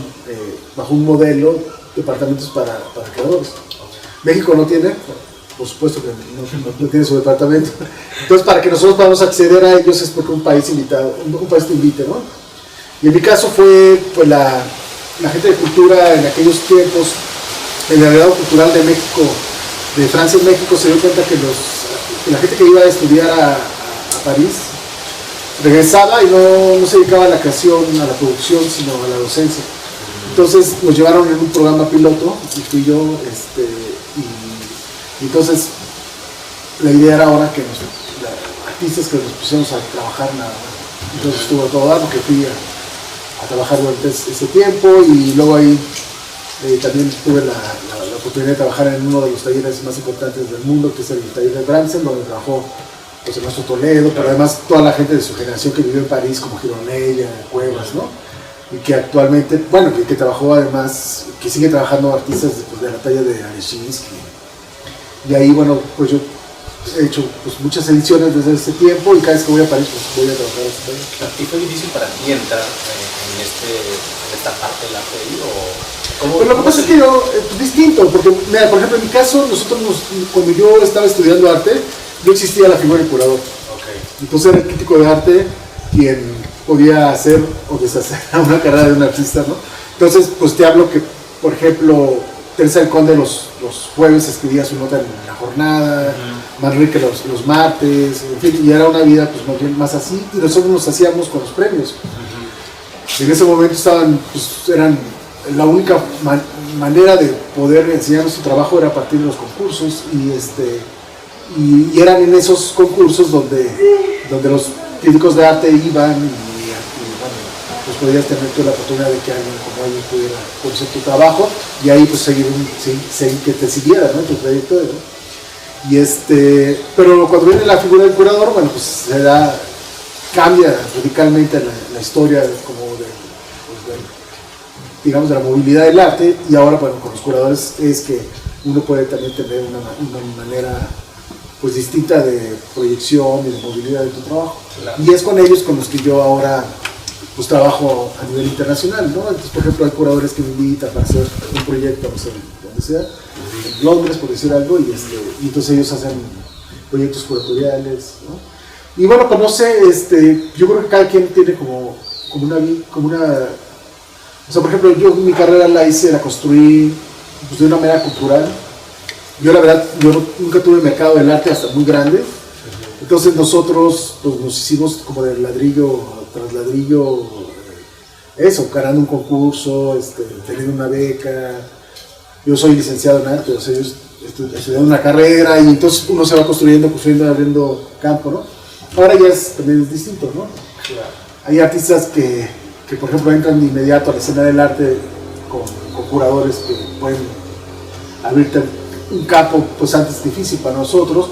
[SPEAKER 1] bajo un modelo departamentos para creadores. México no tiene, por supuesto que no tiene su departamento. Entonces para que nosotros podamos acceder a ellos es porque un país te invite, ¿no? Y en mi caso fue pues la gente de cultura en aquellos tiempos, el agregado cultural de México, de Francia y México, se dio cuenta que la gente que iba a estudiar a París regresaba y no se dedicaba a la creación, a la producción, sino a la docencia. Entonces nos llevaron en un programa piloto y fui yo, y entonces la idea era ahora que artistas que nos pusiéramos a trabajar nada más. Entonces estuvo todo dado que fui a trabajar durante ese tiempo y luego ahí también tuve la oportunidad de trabajar en uno de los talleres más importantes del mundo, que es el taller de Bransen, donde trabajó pues el maestro Toledo, pero además toda la gente de su generación que vivió en París, como Gironella, Cuevas, ¿no? Y que actualmente, bueno, que trabajó además, que sigue trabajando artistas pues, de la talla de Alechinsky. Y ahí, bueno, pues yo he hecho pues, muchas ediciones desde ese tiempo y cada vez que voy a París, pues voy a trabajar así.
[SPEAKER 3] ¿Y fue difícil para ti entrar en esta parte del arte ahí? ¿O
[SPEAKER 1] pues lo que pasa es que yo, distinto, porque, mira, por ejemplo, en mi caso, cuando yo estaba estudiando arte, no existía la figura del curador.
[SPEAKER 3] Okay.
[SPEAKER 1] Entonces era el crítico de arte quien podía hacer o deshacer una carrera de un artista, ¿no? Entonces, pues te hablo que, por ejemplo, Teresa del Conde los jueves escribía su nota en la jornada, Manrique los martes, en fin, y era una vida pues más así, y nosotros nos hacíamos con los premios. En ese momento eran la única manera de poder enseñar nuestro trabajo era a partir de los concursos, y eran en esos concursos donde los críticos de arte iban y bueno, pues podías tener tú la oportunidad de que alguien como ellos pudiera conocer tu trabajo y ahí pues seguir que te siguiera, ¿no? Tu proyecto, ¿no? Y pero cuando viene la figura del curador, bueno, pues cambia radicalmente la historia como digamos de la movilidad del arte, y ahora bueno, con los curadores es que uno puede también tener una manera pues distinta de proyección y de movilidad de tu trabajo. Claro. Y es con ellos con los que yo ahora pues trabajo a nivel internacional, ¿no? Entonces, por ejemplo, hay curadores que me invitan para hacer un proyecto, no sé, donde sea, en Londres, por decir algo, y entonces ellos hacen proyectos curatoriales, ¿no? Y bueno, pues no sé, yo creo que cada quien tiene como una, o sea, por ejemplo, yo mi carrera la construí pues, de una manera cultural. Yo la verdad, nunca tuve mercado del arte hasta muy grande, entonces nosotros pues, nos hicimos como de ladrillo tras ladrillo, ganando un concurso, teniendo una beca. Yo soy licenciado en arte, o sea, yo estudié una carrera y entonces uno se va construyendo, abriendo campo, ¿no? Ahora ya también es distinto, ¿no? Claro. Hay artistas que por ejemplo entran de inmediato a la escena del arte con curadores que pueden abrirte un campo pues antes difícil para nosotros,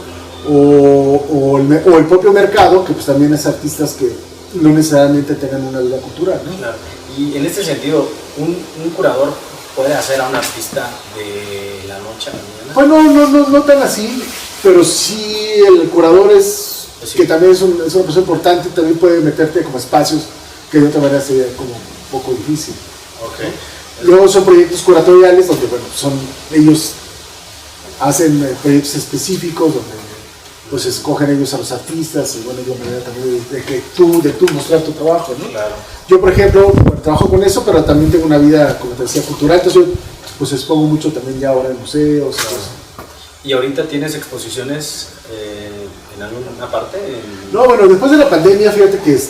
[SPEAKER 1] o el propio mercado, que pues también es artistas que no necesariamente tengan una vida cultural, ¿no?
[SPEAKER 3] Claro. Y en este sentido, un curador puede hacer a un artista de la noche a la mañana.
[SPEAKER 1] Pues no tan así, pero sí el curador pues sí, que también es una persona importante, también puede meterte como espacios que de otra manera sería como un poco difícil.
[SPEAKER 3] Okay.
[SPEAKER 1] Luego son proyectos curatoriales donde bueno, ellos hacen proyectos específicos donde pues escogen ellos a los artistas y bueno, de una manera también de tú mostrar tu trabajo, ¿no?
[SPEAKER 3] Claro.
[SPEAKER 1] Yo por ejemplo trabajo con eso, pero también tengo una vida, como te decía, cultural, entonces yo pues expongo mucho también ya ahora en museos.
[SPEAKER 3] Claro. ¿Y ahorita tienes exposiciones en alguna parte?
[SPEAKER 1] No, bueno, después de la pandemia, fíjate que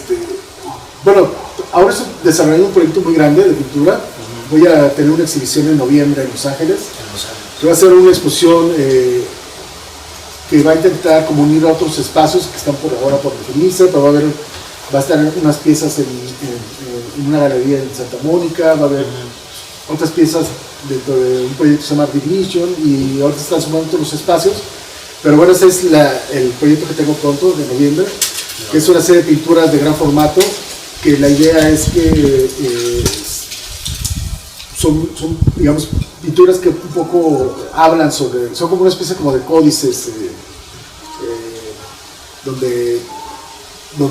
[SPEAKER 1] bueno, ahora estoy desarrollando un proyecto muy grande de pintura. Voy a tener una exhibición en noviembre en Los Ángeles. Voy a hacer una exposición que va a intentar como unir a otros espacios que están por ahora por definirse, pero va a estar unas piezas en una galería en Santa Mónica, va a haber otras piezas dentro de un proyecto que se llama Division, y ahora se están sumando todos los espacios, pero bueno, ese es el proyecto que tengo pronto, de noviembre, que es una serie de pinturas de gran formato, que la idea es que son digamos, pinturas que un poco hablan son como una especie como de códices, donde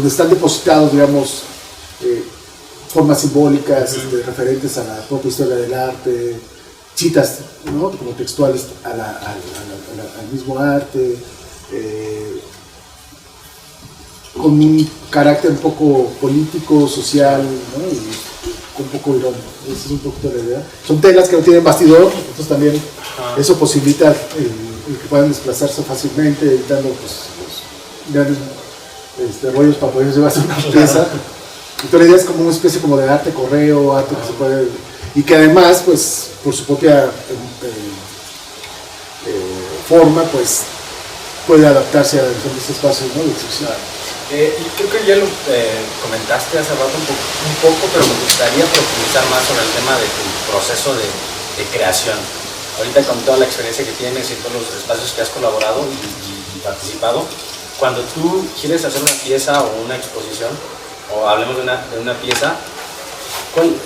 [SPEAKER 1] están depositados, digamos, formas simbólicas, referentes a la propia historia del arte, citas, ¿no? Como textuales al mismo arte, con un carácter un poco político, social, ¿no? Y un poco irónico. Esa es un poquito la idea. Son telas que no tienen bastidor, entonces también eso posibilita el que puedan desplazarse fácilmente, evitando pues, los grandes rollos para poder llevarse una pieza. Entonces la idea es como una especie como de arte correo, arte que se puede, y que además, pues, por su propia forma, pues, puede adaptarse a diferentes espacios, ¿no?
[SPEAKER 3] Creo que ya lo comentaste hace rato un poco, pero me gustaría profundizar más sobre el tema de tu proceso de creación. Ahorita con toda la experiencia que tienes y todos los espacios que has colaborado y participado, cuando tú quieres hacer una pieza o una exposición, o hablemos de una pieza,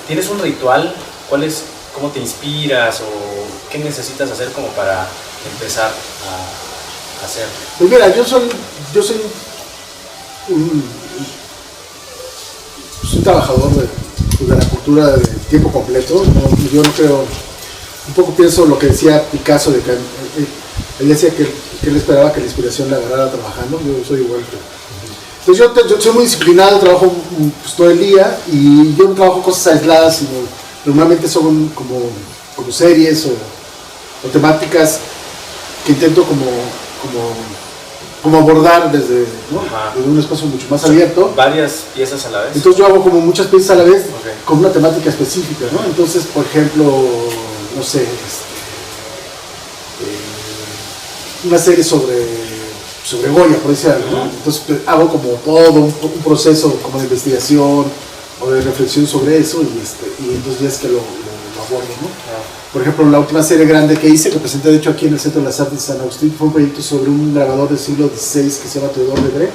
[SPEAKER 3] ¿tienes un ritual? ¿Cómo te inspiras o qué necesitas hacer como para empezar a hacer?
[SPEAKER 1] Pues mira, yo soy un trabajador de la cultura de tiempo completo. Yo no creo, un poco pienso lo que decía Picasso, de que él decía que él esperaba que la inspiración la agarrara trabajando. Yo soy igual que... Entonces yo soy muy disciplinado, trabajo pues, todo el día, y yo no trabajo cosas aisladas, sino normalmente son como series o temáticas que intento como abordar desde un espacio mucho más abierto.
[SPEAKER 3] ¿Varias piezas a la vez?
[SPEAKER 1] Entonces yo hago como muchas piezas a la vez,
[SPEAKER 3] okay,
[SPEAKER 1] con una temática específica, ¿no? Entonces, por ejemplo, no sé, una serie sobre Goya, por decir algo, ¿no? Entonces hago como todo un proceso como de investigación o de reflexión sobre eso, y entonces ya es que lo abordo, ¿no? Por ejemplo, la última serie grande que hice, que presenté de hecho aquí en el Centro de las Artes de San Agustín, fue un proyecto sobre un grabador del siglo XVI que se llama Theodore Lebré,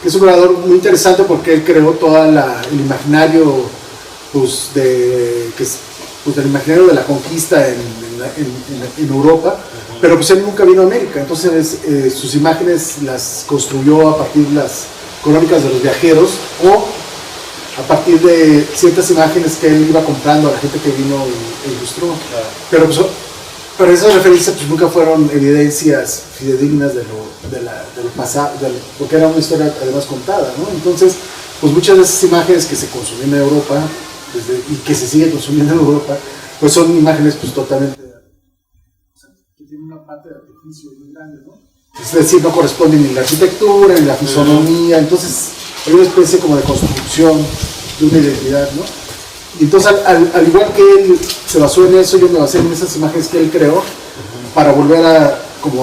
[SPEAKER 1] que es un grabador muy interesante porque él creó todo el imaginario pues, del imaginario de la conquista en Europa, pero pues él nunca vino a América, entonces sus imágenes las construyó a partir de las crónicas de los viajeros o a partir de ciertas imágenes que él iba comprando a la gente que vino e ilustró. Claro. Pero esas referencias pues, nunca fueron evidencias fidedignas de lo pasado, porque era una historia además contada, ¿no? Entonces, pues muchas de esas imágenes que se consumían en Europa y que se siguen consumiendo en Europa, pues son imágenes pues totalmente, que tienen una parte de artificio muy grande, ¿no? Es decir, no corresponden ni la arquitectura, ni la fisonomía, entonces hay una especie como de construcción de una identidad, ¿no? Y entonces, al igual que él se basó en eso, yo me basé en esas imágenes que él creó para volver a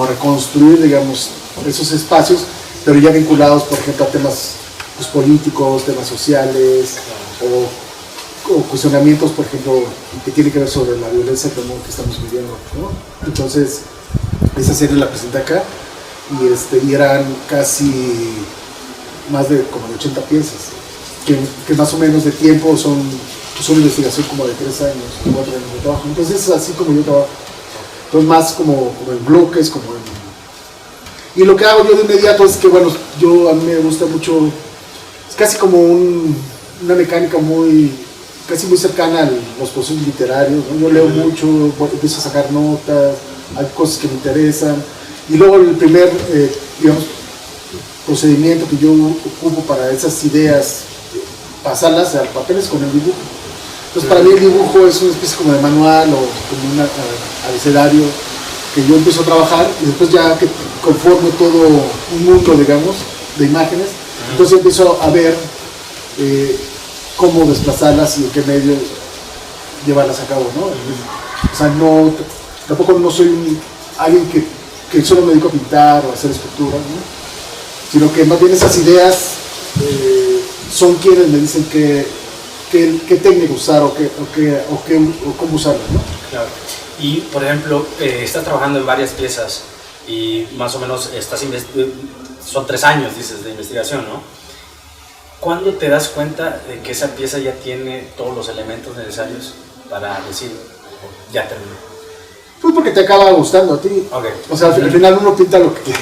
[SPEAKER 1] reconstruir, digamos, esos espacios, pero ya vinculados, por ejemplo, a temas pues, políticos, temas sociales, o cuestionamientos, por ejemplo, que tienen que ver sobre la violencia que estamos viviendo, ¿no? Entonces, esa serie la presenté acá, y eran casi más de 80 piezas, que más o menos de tiempo son investigación como de 3 años, 4 años de trabajo. Entonces es así como yo trabajo. Entonces más como en bloques, y lo que hago yo de inmediato es que, bueno, a mí me gusta mucho, es casi como una mecánica casi muy cercana a los procesos literarios, ¿no? Yo leo mucho, empiezo a sacar notas, hay cosas que me interesan, y luego el primer, digamos, procedimiento que yo ocupo para esas ideas, pasarlas al papel, es con el dibujo. Entonces para mí el dibujo es una especie como de manual o como un abecedario que yo empiezo a trabajar, y después ya que conformo todo un mundo, digamos, de imágenes, entonces empiezo a ver cómo desplazarlas y en qué medio llevarlas a cabo, ¿no? O sea, tampoco no soy alguien que solo me dedico a pintar o a hacer escultura, ¿no? Sino que más bien esas ideas son quienes me dicen qué técnica usar o cómo usarla, ¿no?
[SPEAKER 3] Claro. Y, por ejemplo, estás trabajando en varias piezas y más o menos son 3 años, dices, de investigación, ¿no? ¿Cuándo te das cuenta de que esa pieza ya tiene todos los elementos necesarios para decir, ya terminó?
[SPEAKER 1] Pues porque te acaba gustando a ti.
[SPEAKER 3] Okay.
[SPEAKER 1] O sea, al final uno pinta lo que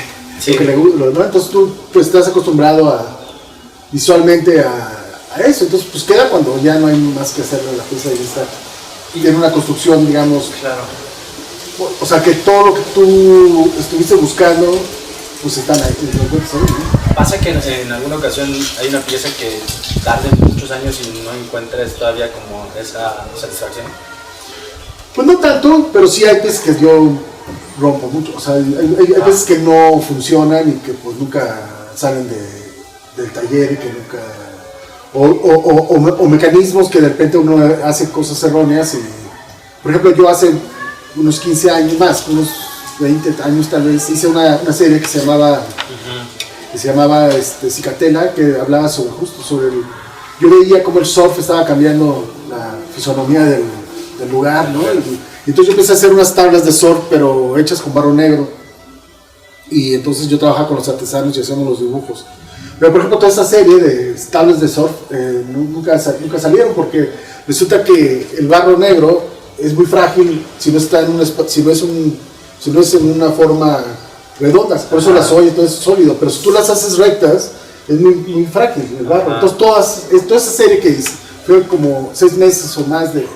[SPEAKER 1] le gusta, ¿no? Entonces tú pues estás acostumbrado visualmente a eso, entonces pues queda cuando ya no hay más que hacerle la pieza y tiene una construcción, digamos.
[SPEAKER 3] Claro.
[SPEAKER 1] O sea, que todo lo que tú estuviste buscando, pues están ahí, ¿no?
[SPEAKER 3] Pasa que en alguna ocasión hay una pieza que tarde muchos años y no encuentres todavía como esa satisfacción.
[SPEAKER 1] Pues no tanto, pero sí hay piezas que yo rompo mucho, o sea, hay veces que no funcionan y que pues nunca salen del taller y que nunca... O mecanismos que de repente uno hace cosas erróneas y... Por ejemplo, yo hace unos 15 años más, unos 20 años tal vez, hice una serie que se llamaba... Cicatela, que hablaba sobre yo veía cómo el surf estaba cambiando la fisonomía del lugar, ¿no? Y entonces yo empecé a hacer unas tablas de surf, pero hechas con barro negro. y entonces yo trabajaba con los artesanos y hacíamos los dibujos. Pero por ejemplo toda esa serie de tablas de surf nunca salieron porque resulta que el barro negro es muy frágil si no está en si no es en una forma redonda, por eso las ollas todo es sólido, pero si tú las haces rectas es muy frágil el barro. Entonces toda esa serie que fue como 6 meses o más de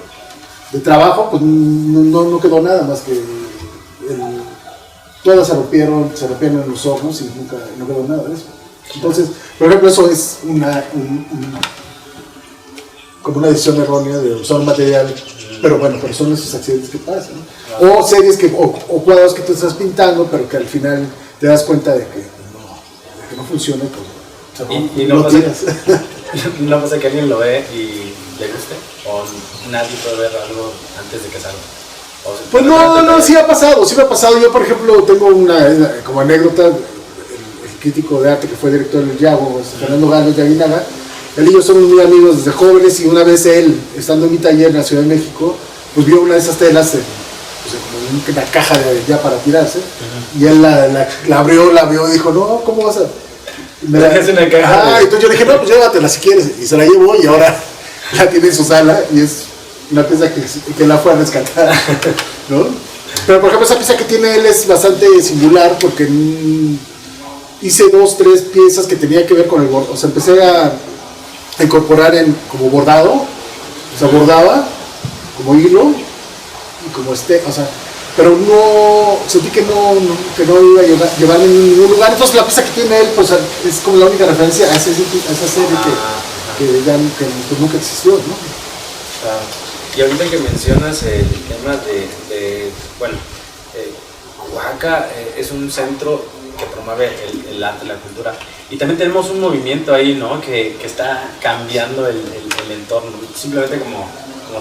[SPEAKER 1] trabajo, pues no quedó nada más que todas se rompieron en los hornos y no quedó nada de eso. Entonces, por ejemplo, eso es como una decisión errónea de usar un material, pero son esos accidentes que pasan, ¿no? O series o cuadros que tú estás pintando, pero que al final te das cuenta de que no funciona, pues,
[SPEAKER 3] y no tiras. ¿No pasa que alguien lo ve y le guste? ¿O nadie puede ver algo antes de que salga?
[SPEAKER 1] Pues no, sí me ha pasado. Yo, por ejemplo, tengo como anécdota, el crítico de arte que fue director del Yago, Fernando Galo de Aguinaga, él y yo somos muy amigos desde jóvenes, y una vez él, estando en mi taller en la Ciudad de México, pues vio una de esas telas como una caja ya para tirarse, y él la abrió y dijo, no, ¿cómo vas a...?
[SPEAKER 3] Me la dejas en la caja.
[SPEAKER 1] Entonces yo le dije, no, pues llévatela si quieres, y se la llevó, y ahora la tiene en su sala, y es una pieza que la fue a rescatar, ¿no? Pero por ejemplo esa pieza que tiene él es bastante singular porque hice 2, 3 piezas que tenía que ver con el bordado, o sea, empecé a incorporar como bordado, o sea, bordaba como hilo y como o sea, pero no, sentí que no iba a llevarme en ningún lugar. Entonces la pieza que tiene él, pues es como la única referencia a esa serie que pues, nunca existió, ¿no?
[SPEAKER 3] Y ahorita que mencionas el tema Oaxaca es un centro que promueve el arte, la cultura, y también tenemos un movimiento ahí, ¿no? Que está cambiando el entorno. Simplemente como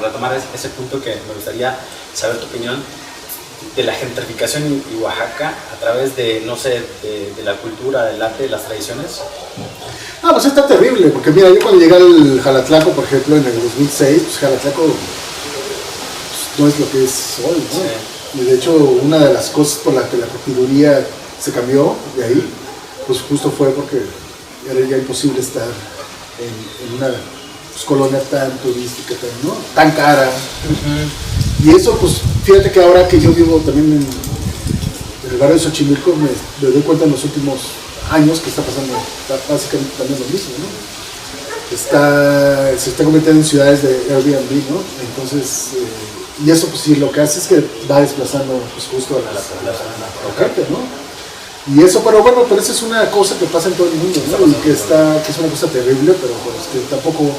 [SPEAKER 3] retomar ese punto, que me gustaría saber tu opinión de la gentrificación y Oaxaca a través de, no sé, de la cultura, del arte, de las tradiciones.
[SPEAKER 1] Pues está terrible, porque mira, yo cuando llegué al Jalatlaco, por ejemplo, en el 2006, pues Jalatlaco no es lo que es hoy, ¿no? Sí. Y de hecho, una de las cosas por las que la regiduría se cambió de ahí, pues justo fue porque era ya imposible estar en una colonia tan turística, tan cara. Y eso, pues, fíjate que ahora que yo vivo también en el barrio de Xochimilco, me doy cuenta en los últimos años que está pasando básicamente también lo mismo, ¿no? Se está convirtiendo en ciudades de Airbnb, ¿no? Entonces, y eso pues sí, lo que hace es que va desplazando pues justo a la gente, ¿no? Y eso, pero esa es una cosa que pasa en todo el mundo, ¿no? Y que es una cosa terrible, pero pues que tampoco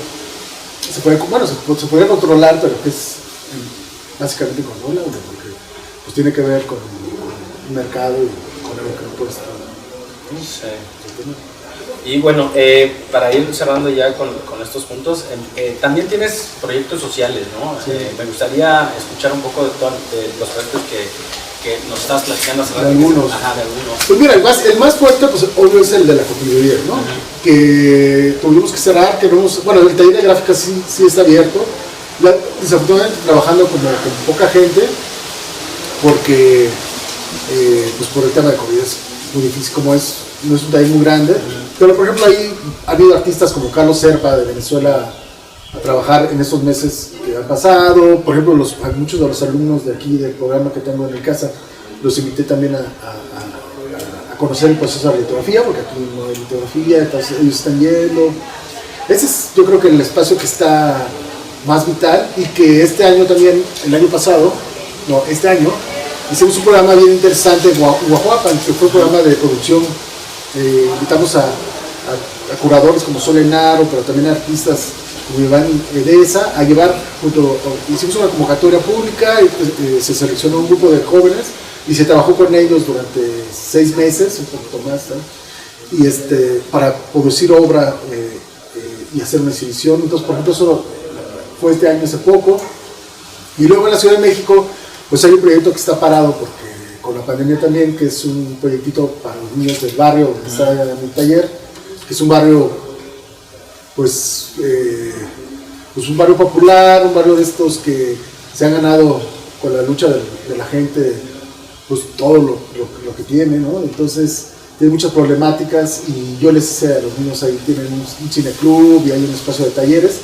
[SPEAKER 1] se puede controlar, pero que es básicamente controlable, porque pues tiene que ver con el mercado y con el que no puede estar.
[SPEAKER 3] Sí. Y bueno, para ir cerrando ya con estos puntos, también tienes proyectos sociales, ¿no? Sí. Me gustaría escuchar un poco de los proyectos que nos estás platicando hace rato.
[SPEAKER 1] De algunos. Pues mira, el más fuerte, pues obvio es el de la copiduría, ¿no? Que tuvimos que cerrar, el taller de gráfica sí está abierto. Desafortunadamente trabajando con poca gente, porque pues por el tema de COVID es muy difícil, no es un taller muy grande, pero por ejemplo ahí ha habido artistas como Carlos Serpa de Venezuela a trabajar en estos meses que han pasado. Por ejemplo, muchos de los alumnos de aquí del programa que tengo en mi casa, los invité también a conocer el proceso de la litografía, porque aquí no hay litografía, entonces ellos están yendo. Ese es, yo creo, que el espacio que está más vital, y que este año también, este año, hicimos un programa bien interesante en Guajuapan, que fue un programa de producción. Invitamos a curadores como Sol Enaro, pero también a artistas como Iván Edesa, a llevar hicimos una convocatoria pública, se seleccionó un grupo de jóvenes y se trabajó con ellos durante 6 meses, un poquito más, ¿no? Y para producir obra y hacer una exhibición. Entonces, por ejemplo, eso fue este año hace poco. Y luego en la Ciudad de México, pues hay un proyecto que está parado porque con la pandemia también, que es un proyectito para los niños del barrio donde está en mi taller, que es un barrio pues un barrio popular, un barrio de estos que se han ganado con la lucha de la gente, pues todo lo que tiene, ¿no? Entonces tiene muchas problemáticas y yo les hice a los niños ahí, tienen un cineclub y hay un espacio de talleres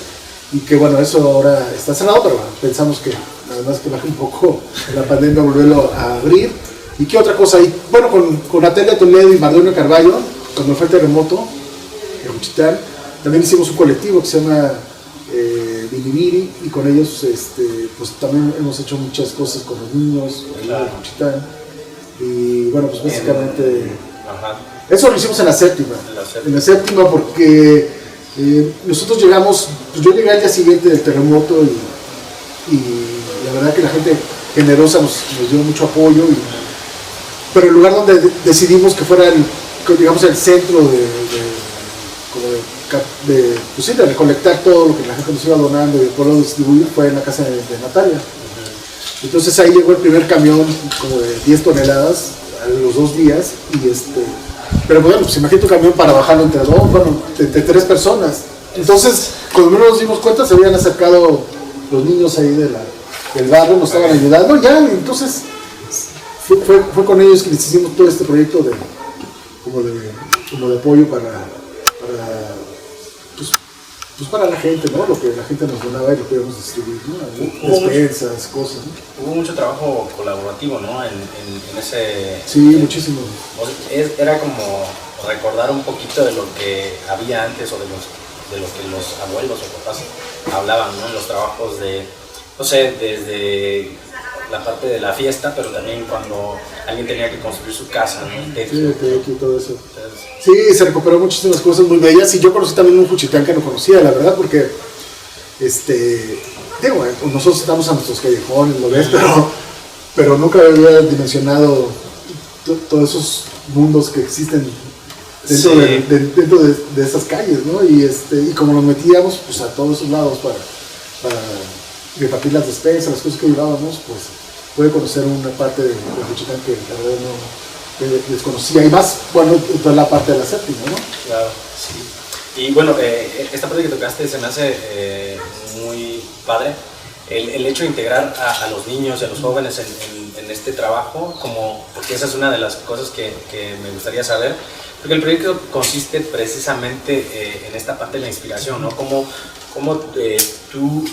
[SPEAKER 1] y que bueno, eso ahora está cerrado, pero bueno, pensamos que nada más que baje un poco la pandemia, volverlo a abrir. ¿Y qué otra cosa ahí? Bueno, con Natalia Toledo y Mardonio Carballo, cuando fue el terremoto en Juchitán, también hicimos un colectivo que se llama Viniviri y con ellos pues también hemos hecho muchas cosas con los niños en Juchitán. Y bueno, pues básicamente eso lo hicimos en la séptima. En la séptima porque nosotros llegamos, pues yo llegué al día siguiente del terremoto y la verdad que la gente generosa nos dio mucho apoyo, pero el lugar donde decidimos que fuera digamos el centro de recolectar todo lo que la gente nos iba donando y poderlo distribuir fue en la casa de Natalia. Entonces ahí llegó el primer camión como de 10 toneladas a los 2 días pero bueno, pues imagínate un camión para bajarlo entre 3 personas. Entonces, cuando menos nos dimos cuenta, se habían acercado los niños ahí del barrio, nos estaban ayudando ya, y entonces fue con ellos que les hicimos todo este proyecto como de apoyo para la gente, ¿no? Lo que la gente nos donaba y lo podíamos distribuir, ¿no? Despensas, cosas, ¿no?
[SPEAKER 4] Hubo mucho trabajo colaborativo, ¿no? En ese...
[SPEAKER 1] Sí, muchísimo.
[SPEAKER 4] Era como recordar un poquito de lo que había antes o de lo que los abuelos o papás hablaban, ¿no? En los trabajos de, no sé, desde la parte de la fiesta, pero también cuando alguien tenía que construir su casa, ¿no?
[SPEAKER 1] Sí, el techo y todo eso. Sí, se recuperó muchísimas cosas muy bellas y yo conocí también un Juchitán que no conocía, la verdad, porque digo, nosotros estamos a nuestros callejones, lo ves, pero nunca había dimensionado todos esos mundos que existen dentro de esas calles, ¿no? Y como nos metíamos pues a todos esos lados para repartir las despensas, las cosas que llevábamos, pues pude conocer una parte de Juchitán que la verdad no desconocía, y más, bueno, toda la parte de la séptima, ¿no?
[SPEAKER 4] Claro, sí. Y bueno, esta parte que tocaste se me hace muy padre, el hecho de integrar a los niños y a los jóvenes en este trabajo, porque esa es una de las cosas que me gustaría saber, porque el proyecto consiste precisamente en esta parte de la inspiración, ¿no? Cómo tú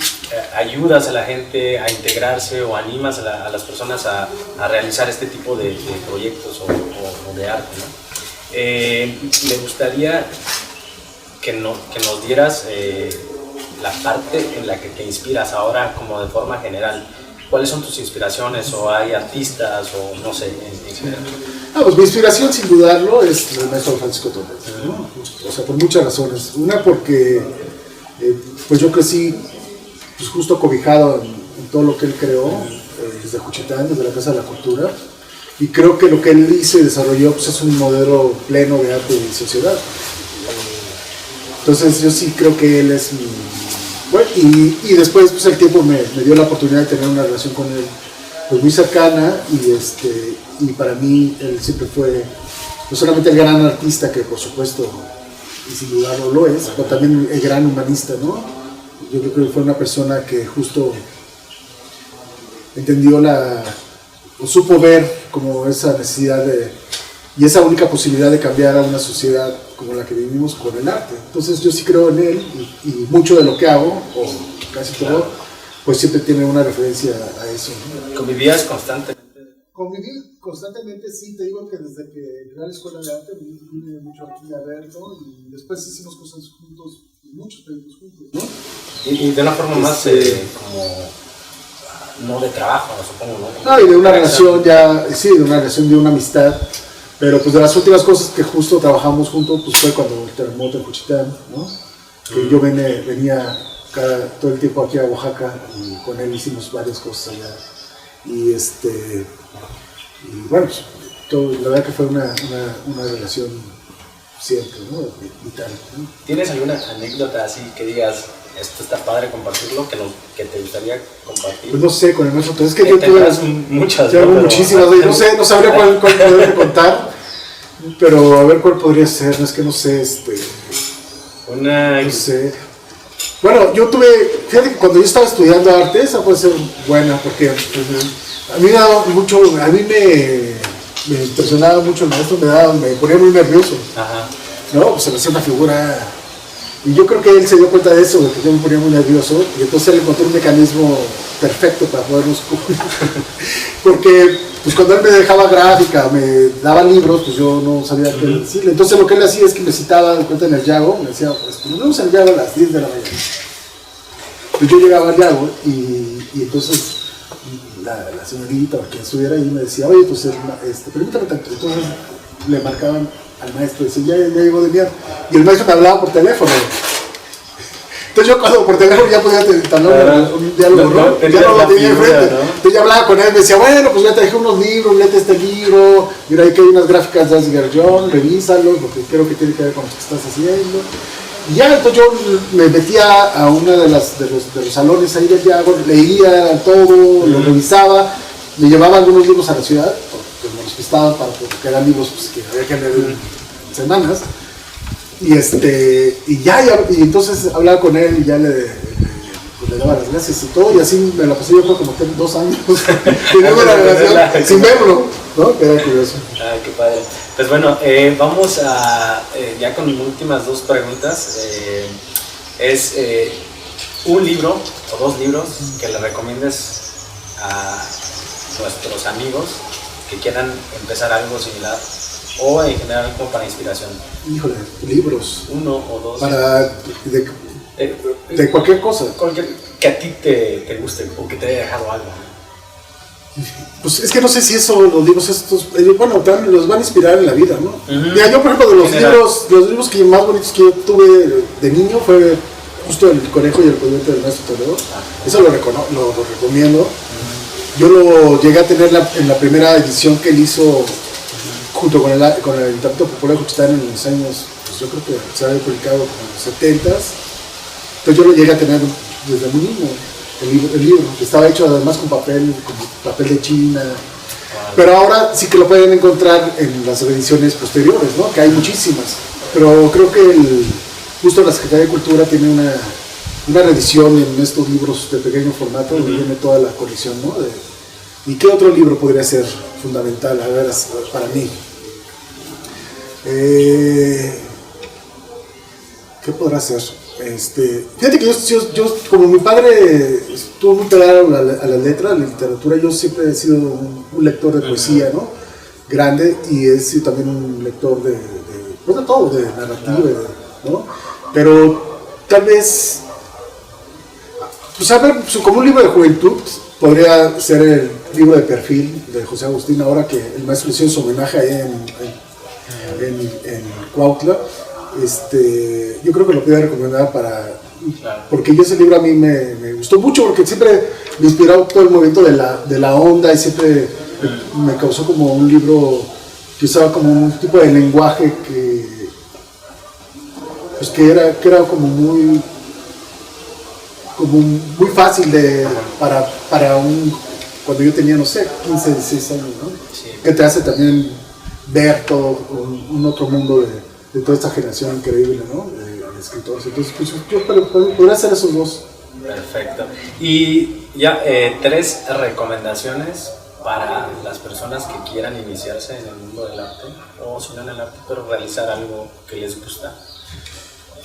[SPEAKER 4] ayudas a la gente a integrarse o animas a las personas a realizar este tipo de proyectos o de arte, ¿no? Me gustaría que nos dieras la parte en la que te inspiras ahora como de forma general. ¿Cuáles son tus inspiraciones? ¿O hay artistas? O no sé, en general.
[SPEAKER 1] Pues mi inspiración, sin dudarlo, es el maestro Francisco Torres, ¿no? O sea, por muchas razones. Una, porque pues yo crecí pues justo cobijado en todo lo que él creó, desde Juchitán, desde la Casa de la Cultura, y creo que lo que él hizo y desarrolló pues es un modelo pleno de arte y sociedad. Entonces yo sí creo que él es mi... Bueno, y después pues el tiempo me dio la oportunidad de tener una relación con él pues muy cercana, y para mí él siempre fue no solamente el gran artista, que por supuesto y sin dudarlo lo es, pero también el gran humanista, ¿no? Yo creo que fue una persona que justo entendió o supo ver como esa necesidad y esa única posibilidad de cambiar a una sociedad como la que vivimos con el arte. Entonces yo sí creo en él, y mucho de lo que hago, o casi todo, pues siempre tiene una referencia a eso, ¿no?
[SPEAKER 4] ¿Convivías constantemente?
[SPEAKER 1] Conviví constantemente, sí, te digo que desde que entré a la escuela de arte vine mucho aquí a verlo, y después hicimos cosas juntos, muchos proyectos juntos, ¿no?
[SPEAKER 4] Y de una forma más como, no de trabajo, supongo, ¿no?
[SPEAKER 1] No, y de una relación ya, sí, de una relación, de una amistad, pero pues de las últimas cosas que justo trabajamos juntos, pues fue cuando el terremoto en Juchitán, ¿no? Que yo venía todo el tiempo aquí a Oaxaca, y con él hicimos varias cosas allá, y bueno, pues, la verdad que fue una relación siempre, ¿no? Vital, ¿no?
[SPEAKER 4] ¿Tienes alguna anécdota así que digas, esto está padre compartirlo, que te gustaría compartir?
[SPEAKER 1] Pues no sé, con el maestro, entonces es que yo tuve
[SPEAKER 4] muchas,
[SPEAKER 1] muchísimas, no sabría cuál poder contar, pero a ver cuál podría ser, es que no sé, no sé. Bueno, yo tuve, fíjate que cuando yo estaba estudiando arte, esa puede ser buena, porque A mí me impresionaba mucho el maestro, me ponía muy nervioso.
[SPEAKER 4] Ajá.
[SPEAKER 1] No, pues se me hacía una figura. Y yo creo que él se dio cuenta de eso, de que yo me ponía muy nervioso, y entonces él encontró un mecanismo perfecto para podernos cubrir. Porque pues cuando él me dejaba gráfica, me daba libros, pues yo no sabía qué decirle. Entonces lo que él hacía es que me citaba de cuenta en el Yago, me decía, pues nos vemos en el Yago a las 10 de la mañana. Pues yo llegaba al Yago y entonces la señorita o quien estuviera ahí me decía, oye, pues permítame tanto. Entonces le marcaban al maestro, decía, ya llegó de enviar. Y el maestro me hablaba por teléfono. Entonces yo cuando por teléfono ya podía entablar un diálogo, ¿no? Ya no lo tenía enfrente. ¿No? Entonces ya hablaba con él, me decía, bueno, pues ya te dejé unos libros, léete este libro, mira ahí que hay unas gráficas de Asger John, revísalos, porque creo que tiene que ver con lo que estás haciendo. Y ya, entonces yo me metía a uno de los salones ahí del Yago, leía todo, lo revisaba, me llevaba algunos libros a la ciudad, porque me los prestaban porque eran libros pues, que había que leer en semanas. Y y entonces hablaba con él y ya le daba las gracias y todo, y así me la pasé yo creo como 2 años teniendo una relación sin verlo, ¿no? Que era curioso.
[SPEAKER 4] Ay, qué padre. Pues bueno, vamos a ya con mis últimas 2 preguntas. Es un libro o 2 libros que le recomiendes a nuestros amigos que quieran empezar algo similar o en general como para inspiración.
[SPEAKER 1] Híjole, libros.
[SPEAKER 4] 1 o 2.
[SPEAKER 1] De cualquier cosa.
[SPEAKER 4] Que a ti te guste o que te haya dejado algo.
[SPEAKER 1] Pues es que no sé si eso, los libros estos, bueno, los van a inspirar en la vida, ¿no? Mira, yo por ejemplo de los libros que más bonitos que yo tuve de niño fue justo El conejo y el convento del maestro Toledo. Eso lo recomiendo. Yo lo llegué a tener en la primera edición que él hizo junto con el Intento Popular de Juchitán en los años, pues yo creo que se había publicado como en los 70s. Entonces yo lo llegué a tener desde muy niño, el libro, que estaba hecho además con papel de China. Pero ahora sí que lo pueden encontrar en las ediciones posteriores, ¿no? Que hay muchísimas. Pero creo que justo la Secretaría de Cultura tiene una reedición en estos libros de pequeño formato, donde viene toda la colección, ¿no? ¿Y qué otro libro podría ser fundamental, a ver, para mí? ¿Qué podrá ser? Fíjate que yo, como mi padre estuvo muy pegado a la letra, a la literatura, yo siempre he sido un lector de poesía, ¿no? Grande, y he sido también un lector de todo, de narrativa, ¿no? Pero tal vez, pues a ver, como un libro de juventud, podría ser el libro de perfil de José Agustín, ahora que el maestro le hizo su homenaje ahí en Cuautla. Yo creo que lo podría recomendar porque yo ese libro a mí me gustó mucho, porque siempre me inspiró todo el movimiento de la onda, y siempre me causó como un libro que usaba como un tipo de lenguaje que era como muy fácil cuando yo tenía, no sé, 15, 16 años, ¿no? Sí. Que te hace también ver todo un otro mundo de toda esta generación increíble, ¿no? De escritores. Entonces, pues yo podría hacer esos 2.
[SPEAKER 4] Perfecto. Y ya, 3 recomendaciones para las personas que quieran iniciarse en el mundo del arte, o si no en el arte, pero realizar algo que les gusta.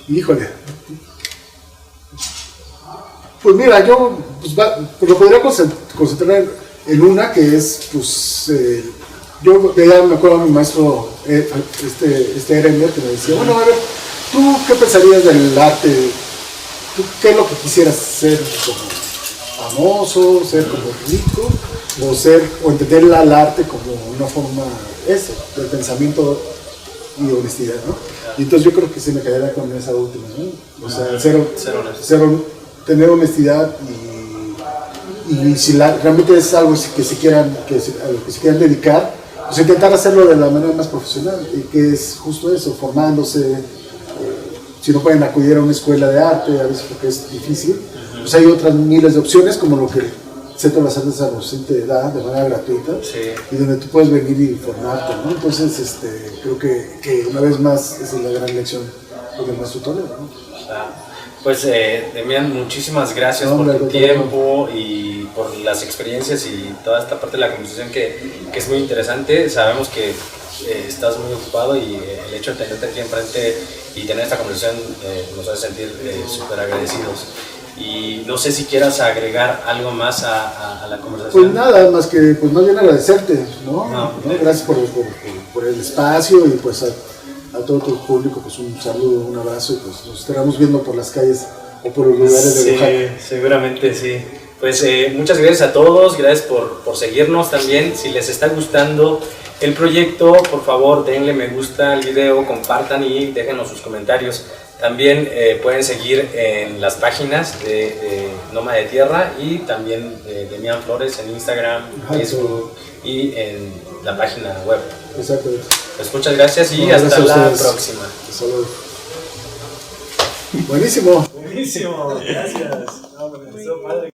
[SPEAKER 1] Híjole. Pues mira, yo lo podría concentrar en una que es, pues, yo ya me acuerdo a mi maestro, Erenberg, que me decía, bueno, a ver, ¿tú qué pensarías del arte? ¿Tú qué es lo que quisieras ser? ¿Como famoso, ser como rico, o entender al arte como una forma del pensamiento y honestidad, ¿no? Y entonces yo creo que se me quedaría con esa última, ¿no? O sea, tener honestidad, y si realmente es algo que se quieran dedicar, pues intentar hacerlo de la manera más profesional, y que es justo eso, formándose. Si no pueden acudir a una escuela de arte, a veces porque es difícil, pues hay otras miles de opciones, como lo que el Centro de las Artes San Vicente da de manera gratuita, sí, y donde tú puedes venir y formarte, ¿no? Entonces, creo que una vez más esa es la gran lección del maestro Toledo, ¿no?
[SPEAKER 4] Pues, Demian, muchísimas gracias por tu tiempo y por las experiencias y toda esta parte de la conversación que es muy interesante. Sabemos que estás muy ocupado y el hecho de tenerte aquí enfrente y tener esta conversación nos hace sentir súper agradecidos. Y no sé si quieras agregar algo más a la conversación.
[SPEAKER 1] Pues nada, más que pues más bien agradecerte, ¿no? Gracias por el espacio y pues a todo tu público, pues un saludo, un abrazo y pues nos estaremos viendo por las calles o por los lugares de Oaxaca.
[SPEAKER 4] Sí, seguramente sí. Pues muchas gracias a todos, gracias por seguirnos también. Si les está gustando el proyecto, por favor denle me gusta al video, compartan y déjenos sus comentarios. También pueden seguir en las páginas de Nómada de Tierra y también de Demian Flores en Instagram, Facebook y en la página web.
[SPEAKER 1] Exactamente.
[SPEAKER 4] Pues muchas gracias y hasta la próxima.
[SPEAKER 1] Saludos. Buenísimo.
[SPEAKER 4] Buenísimo, gracias. No, padre.